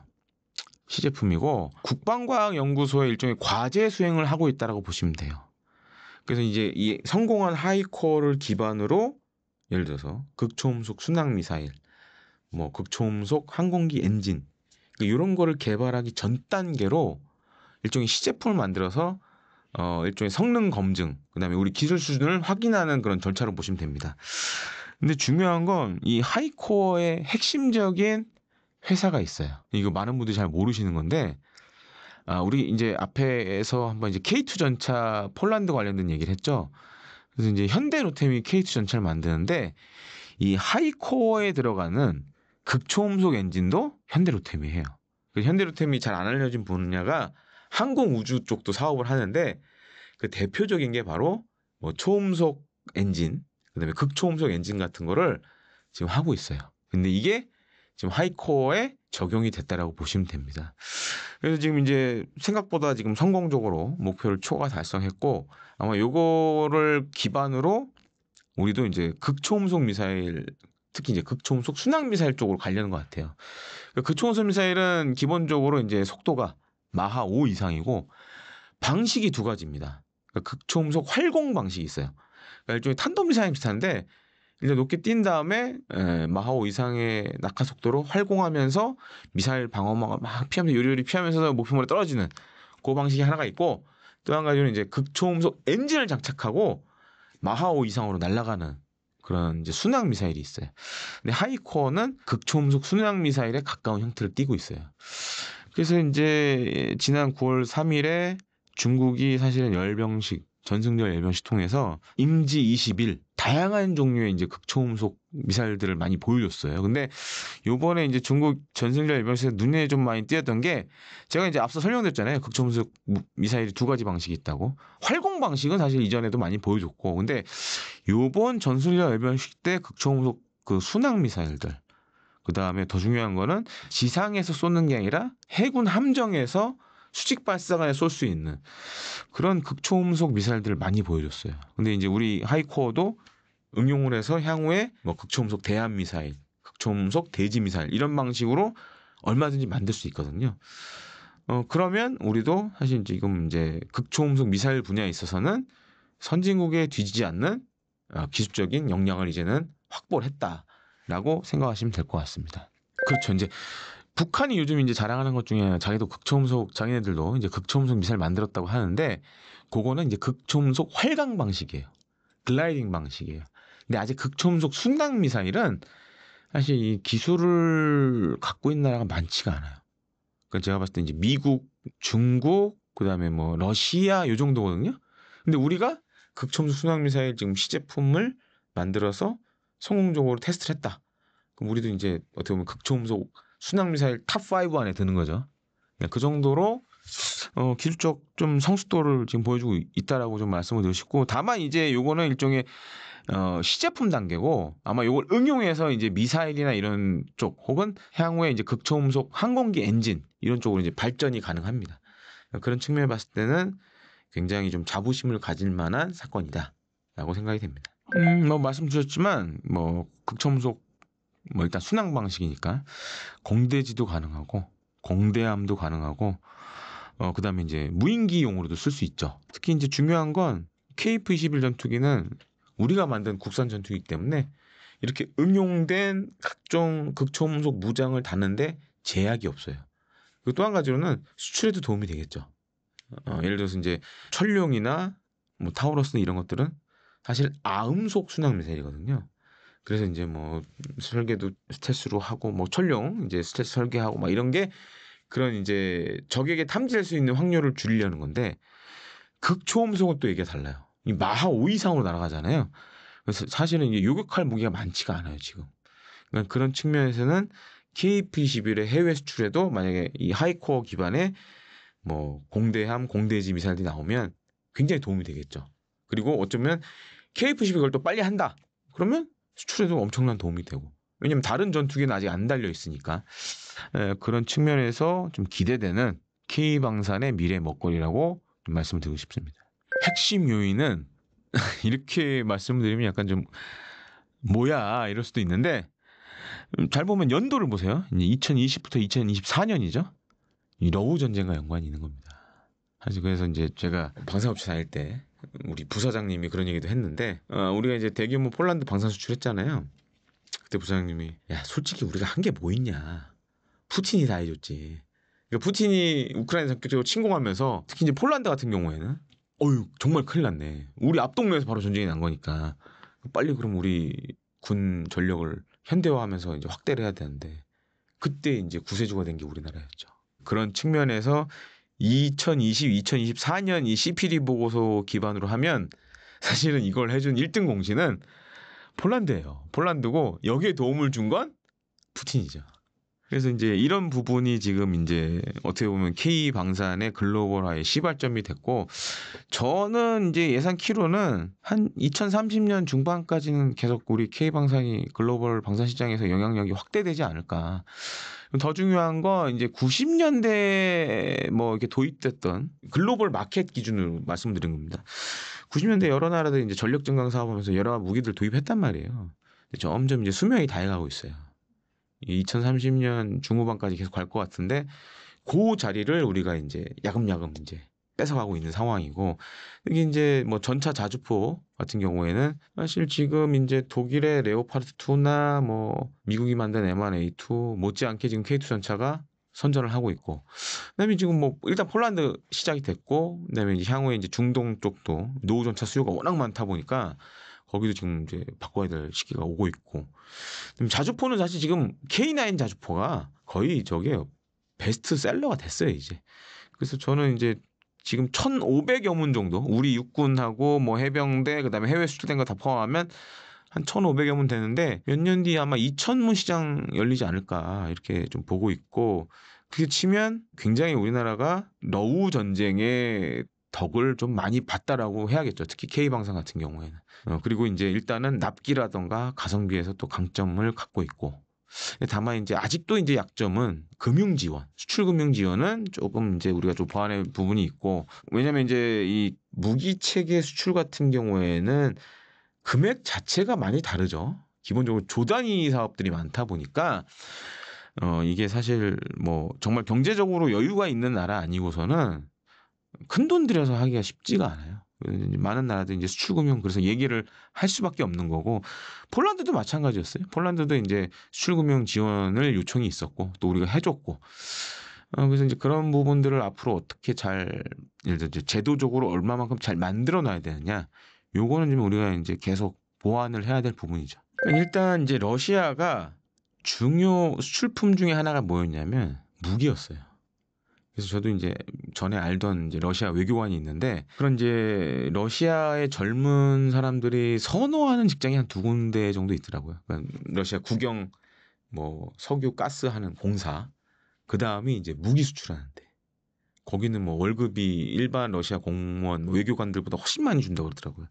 시제품이고 국방과학연구소의 일종의 과제 수행을 하고 있다라고 보시면 돼요. 그래서 이제 이 성공한 하이코어를 기반으로 예를 들어서 극초음속 순항 미사일, 뭐 극초음속 항공기 엔진 이런 거를 개발하기 전 단계로 일종의 시제품을 만들어서 일종의 성능 검증, 그다음에 우리 기술 수준을 확인하는 그런 절차로 보시면 됩니다. 근데 중요한 건 이 하이코어의 핵심적인 회사가 있어요. 이거 많은 분들이 잘 모르시는 건데, 우리 이제 앞에서 한번 이제 K2 전차 폴란드 관련된 얘기를 했죠. 그래서 이제 현대로템이 K2 전차를 만드는데 이 하이코어에 들어가는 극초음속 엔진도 현대로템이 해요. 현대로템이 잘 안 알려진 분야가 항공 우주 쪽도 사업을 하는데 그 대표적인 게 바로 뭐 초음속 엔진, 그다음에 극초음속 엔진 같은 거를 지금 하고 있어요. 근데 이게 지금 하이코어에 적용이 됐다라고 보시면 됩니다. 그래서 지금 이제 생각보다 지금 성공적으로 목표를 초과 달성했고 아마 요거를 기반으로 우리도 이제 극초음속 미사일, 특히 이제 극초음속 순항 미사일 쪽으로 가려는 것 같아요. 극초음속 미사일은 기본적으로 이제 속도가 마하 5 이상이고 방식이 두 가지입니다. 극초음속 활공 방식이 있어요. 일종의 탄도미사일 비슷한데 일단 높게 뛴 다음에 마하 5 이상의 낙하 속도로 활공하면서 미사일 방어막을 막 피하면서 요리요리 피하면서 목표물에 떨어지는 그 방식이 하나가 있고 또 한 가지는 이제 극초음속 엔진을 장착하고 마하 5 이상으로 날아가는 그런 이제 순항 미사일이 있어요. 근데 하이코어는 극초음속 순항 미사일에 가까운 형태를 띠고 있어요. 그래서 이제 지난 9월 3일에 중국이 사실은 열병식 전승절 열병식 통해서 임지 21 다양한 종류의 이제 극초음속 미사일들을 많이 보여줬어요. 근데 요번에 이제 중국 전승절 열병식에서 눈에 좀 많이 띄었던 게 제가 이제 앞서 설명드렸잖아요. 극초음속 미사일이 두 가지 방식이 있다고. 활공 방식은 사실 이전에도 많이 보여줬고 근데 요번 전승절 열병식 때 극초음속 그 순항 미사일들 그다음에 더 중요한 거는 지상에서 쏘는 게 아니라 해군 함정에서 수직 발사관에 쏠 수 있는 그런 극초음속 미사일들을 많이 보여줬어요. 근데 이제 우리 하이코어도 응용을 해서 향후에 뭐 극초음속 대함 미사일, 극초음속 대지 미사일 이런 방식으로 얼마든지 만들 수 있거든요. 그러면 우리도 사실 지금 이제 극초음속 미사일 분야에 있어서는 선진국에 뒤지지 않는 기술적인 역량을 이제는 확보를 했다라고 생각하시면 될 것 같습니다. 그렇죠. 이제 북한이 요즘 이제 자랑하는 것 중에 자기도 극초음속 자기네들도 이제 극초음속 미사일 만들었다고 하는데 그거는 이제 극초음속 활강 방식이에요. 글라이딩 방식이에요. 근데 아직 극초음속 순항 미사일은 사실 이 기술을 갖고 있는 나라가 많지가 않아요. 그러니까 제가 봤을 때 이제 미국, 중국, 그다음에 뭐 러시아 요 정도거든요. 근데 우리가 극초음속 순항 미사일 지금 시제품을 만들어서 성공적으로 테스트를 했다. 그럼 우리도 이제 어떻게 보면 극초음속 순항 미사일 탑5 안에 드는 거죠. 그 정도로 기술적 좀 성숙도를 지금 보여주고 있다라고 좀 말씀을 드리고 싶고 다만 이제 요거는 일종의 시제품 단계고 아마 요걸 응용해서 이제 미사일이나 이런 쪽 혹은 향후에 이제 극초음속 항공기 엔진 이런 쪽으로 이제 발전이 가능합니다. 그런 측면에 봤을 때는 굉장히 좀 자부심을 가질 만한 사건이다라고 생각이 됩니다. 뭐 말씀 주셨지만 뭐 극초음속 뭐 일단 순항 방식이니까 공대지도 가능하고 공대함도 가능하고 그다음에 이제 무인기용으로도 쓸 수 있죠. 특히 이제 중요한 건 KF-21 전투기는 우리가 만든 국산 전투기이기 때문에 이렇게 응용된 각종 극초음속 무장을 다는데 제약이 없어요. 그리고 또 한 가지로는 수출에도 도움이 되겠죠. 예를 들어서 이제 천룡이나 뭐 타우러스 이런 것들은 사실 아음속 순항 미사일이거든요. 그래서 이제 뭐 설계도 스텔스로 하고 뭐 천룡 이제 스텔스 설계하고 막 이런 게 그런 이제 적에게 탐지할 수 있는 확률을 줄이려는 건데 극초음속은 또 이게 달라요. 이 마하 5 이상으로 날아가잖아요. 그래서 사실은 이게 요격할 무기가 많지가 않아요 지금. 그러니까 그런 측면에서는 KF-21의 해외 수출에도 만약에 이 하이코어 기반의 뭐 공대함, 공대지 미사일이 나오면 굉장히 도움이 되겠죠. 그리고 어쩌면 KF-21을 또 빨리 한다. 그러면 수출에도 엄청난 도움이 되고 왜냐면 다른 전투기는 아직 안 달려 있으니까. 그런 측면에서 좀 기대되는 K방산의 미래 먹거리라고 말씀을 드리고 싶습니다. 핵심 요인은 이렇게 말씀드리면 약간 좀 뭐야 이럴 수도 있는데 잘 보면 연도를 보세요. 이제 2020부터 2024년이죠. 이 러우 전쟁과 연관이 있는 겁니다. 사실 그래서 이제 제가 방산업체 다닐 때 우리 부사장님이 그런 얘기도 했는데 우리가 이제 대규모 폴란드 방산 수출했잖아요. 그때 부사장님이 야 솔직히 우리가 한 게 뭐 있냐. 푸틴이 다 해줬지. 그러니까 푸틴이 우크라이나 전격적으로 침공하면서 특히 이제 폴란드 같은 경우에는 어휴 정말 큰일 났네. 우리 앞 동네에서 바로 전쟁이 난 거니까 빨리 그럼 우리 군 전력을 현대화하면서 이제 확대를 해야 되는데 그때 이제 구세주가 된 게 우리나라였죠. 그런 측면에서 2020, 2024년 이 CPD 보고서 기반으로 하면 사실은 이걸 해준 1등 공신은 폴란드예요. 폴란드고 여기에 도움을 준 건 푸틴이죠. 그래서 이제 이런 부분이 지금 이제 어떻게 보면 K 방산의 글로벌화의 시발점이 됐고 저는 이제 예상 키로는 한 2030년 중반까지는 계속 우리 K 방산이 글로벌 방산 시장에서 영향력이 확대되지 않을까. 더 중요한 건 이제 90년대 뭐 이렇게 도입됐던 글로벌 마켓 기준으로 말씀드린 겁니다. 90년대 여러 나라들이 이제 전력 증강 사업하면서 여러 무기들 도입했단 말이에요. 점점 이제 수명이 다해가고 있어요. 2030년 중후반까지 계속 갈 것 같은데 그 자리를 우리가 이제 야금야금 이제 뺏어가고 있는 상황이고 이게 이제 뭐 전차 자주포 같은 경우에는 사실 지금 이제 독일의 레오파르트 2나 뭐 미국이 만든 M1A2 못지않게 지금 K2 전차가 선전을 하고 있고 그다음에 지금 뭐 일단 폴란드 시작이 됐고 그다음에 이제 향후에 이제 중동 쪽도 노후 전차 수요가 워낙 많다 보니까 거기도 지금 이제 바꿔야 될 시기가 오고 있고 자주포는 사실 지금 K9 자주포가 거의 저게 베스트셀러가 됐어요 이제. 그래서 저는 이제 지금 1,500여 문 정도 우리 육군하고 뭐 해병대 그다음에 해외 수출된 거 다 포함하면 한 1,500여 문 되는데 몇 년 뒤에 아마 2,000문 시장 열리지 않을까 이렇게 좀 보고 있고 그게 치면 굉장히 우리나라가 러우 전쟁의 덕을 좀 많이 봤다라고 해야겠죠. 특히 K방산 같은 경우에는. 그리고 이제 일단은 납기라던가 가성비에서 또 강점을 갖고 있고 다만 이제 아직도 이제 약점은 금융 지원, 수출 금융 지원은 조금 이제 우리가 좀 보완할 부분이 있고 왜냐면 이제 이 무기 체계 수출 같은 경우에는 금액 자체가 많이 다르죠. 기본적으로 조단위 사업들이 많다 보니까 이게 사실 뭐 정말 경제적으로 여유가 있는 나라 아니고서는 큰 돈 들여서 하기가 쉽지가 않아요. 많은 나라들이 이제 수출금융 그래서 얘기를 할 수밖에 없는 거고 폴란드도 마찬가지였어요. 폴란드도 이제 수출금융 지원을 요청이 있었고 또 우리가 해줬고 그래서 이제 그런 부분들을 앞으로 어떻게 잘 예를 들어 제도적으로 얼마만큼 잘 만들어 놔야 되느냐 요거는 좀 우리가 이제 계속 보완을 해야 될 부분이죠. 일단 이제 러시아가 중요 수출품 중에 하나가 뭐였냐면 무기였어요. 그래서 저도 이제 전에 알던 이제 러시아 외교관이 있는데 그런 이제 러시아의 젊은 사람들이 선호하는 직장이 한 2군데 정도 있더라고요. 그러니까 러시아 국영 뭐 석유 가스 하는 공사 그 다음이 이제 무기 수출하는데 거기는 뭐 월급이 일반 러시아 공무원 외교관들보다 훨씬 많이 준다고 그러더라고요.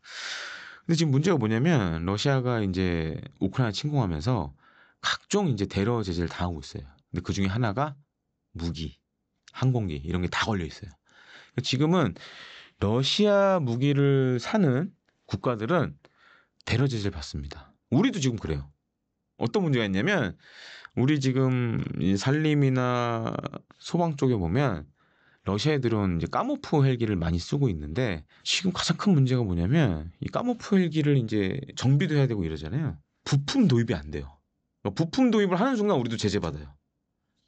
근데 지금 문제가 뭐냐면 러시아가 이제 우크라이나 침공하면서 각종 이제 테러 제재를 당하고 있어요. 근데 그 중에 하나가 무기. 항공기 이런 게 다 걸려 있어요. 지금은 러시아 무기를 사는 국가들은 테러 제재를 받습니다. 우리도 지금 그래요. 어떤 문제가 있냐면 우리 지금 산림이나 소방 쪽에 보면 러시아에 들어온 이제 까모프 헬기를 많이 쓰고 있는데 지금 가장 큰 문제가 뭐냐면 이 까모프 헬기를 이제 정비도 해야 되고 이러잖아요. 부품 도입이 안 돼요. 부품 도입을 하는 순간 우리도 제재 받아요.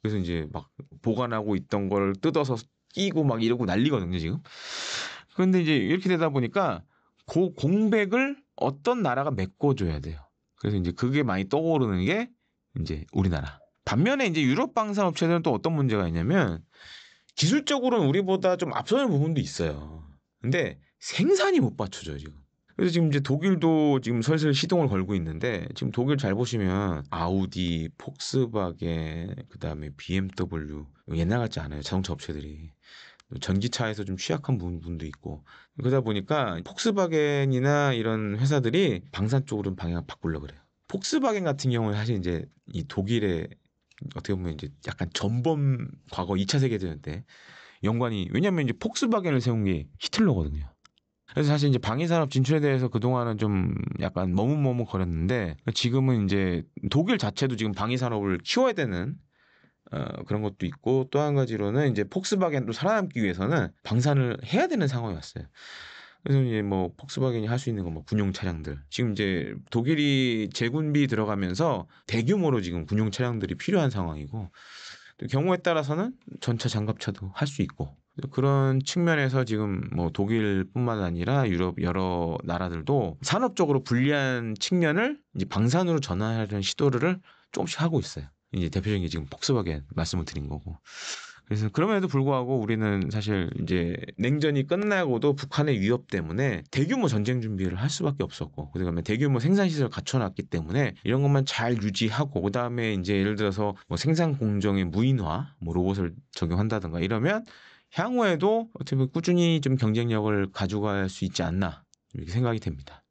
그래서 이제 막 보관하고 있던 걸 뜯어서 끼고 막 이러고 난리거든요, 지금. 그런데 이제 이렇게 되다 보니까 그 공백을 어떤 나라가 메꿔줘야 돼요. 그래서 이제 그게 많이 떠오르는 게 이제 우리나라. 반면에 이제 유럽 방산 업체들은 또 어떤 문제가 있냐면 기술적으로는 우리보다 좀 앞서는 부분도 있어요. 근데 생산이 못 받쳐줘요, 지금. 그래서 지금 이제 독일도 지금 슬슬 시동을 걸고 있는데 지금 독일 잘 보시면 아우디, 폭스바겐, 그다음에 BMW 옛날 같지 않아요. 자동차 업체들이. 전기차에서 좀 취약한 부분도 있고 그러다 보니까 폭스바겐이나 이런 회사들이 방산 쪽으로 방향을 바꾸려고 그래요. 폭스바겐 같은 경우는 사실 이제 이 독일의 어떻게 보면 이제 약간 전범 과거 2차 세계대전 때 연관이 왜냐하면 이제 폭스바겐을 세운 게 히틀러거든요. 그래서 사실 이제 방위산업 진출에 대해서 그동안은 좀 약간 머뭇머뭇거렸는데 지금은 이제 독일 자체도 지금 방위산업을 키워야 되는 그런 것도 있고 또 한 가지로는 이제 폭스바겐도 살아남기 위해서는 방산을 해야 되는 상황이 왔어요. 그래서 이제 뭐 폭스바겐이 할 수 있는 건 뭐 군용 차량들 지금 이제 독일이 재군비 들어가면서 대규모로 지금 군용 차량들이 필요한 상황이고 또 경우에 따라서는 전차 장갑차도 할 수 있고 그런 측면에서 지금 뭐 독일뿐만 아니라 유럽 여러 나라들도 산업적으로 불리한 측면을 이제 방산으로 전환하려는 시도를 조금씩 하고 있어요. 이제 대표적인 게 지금 폭스바겐 말씀을 드린 거고. 그래서 그럼에도 불구하고 우리는 사실 이제 냉전이 끝나고도 북한의 위협 때문에 대규모 전쟁 준비를 할 수밖에 없었고 그다음에 대규모 생산 시설 갖춰놨기 때문에 이런 것만 잘 유지하고 그다음에 이제 예를 들어서 뭐 생산 공정의 무인화, 뭐 로봇을 적용한다든가 이러면 향후에도 어떻게 보면 꾸준히 좀 경쟁력을 가져갈 수 있지 않나 이렇게 생각이 됩니다.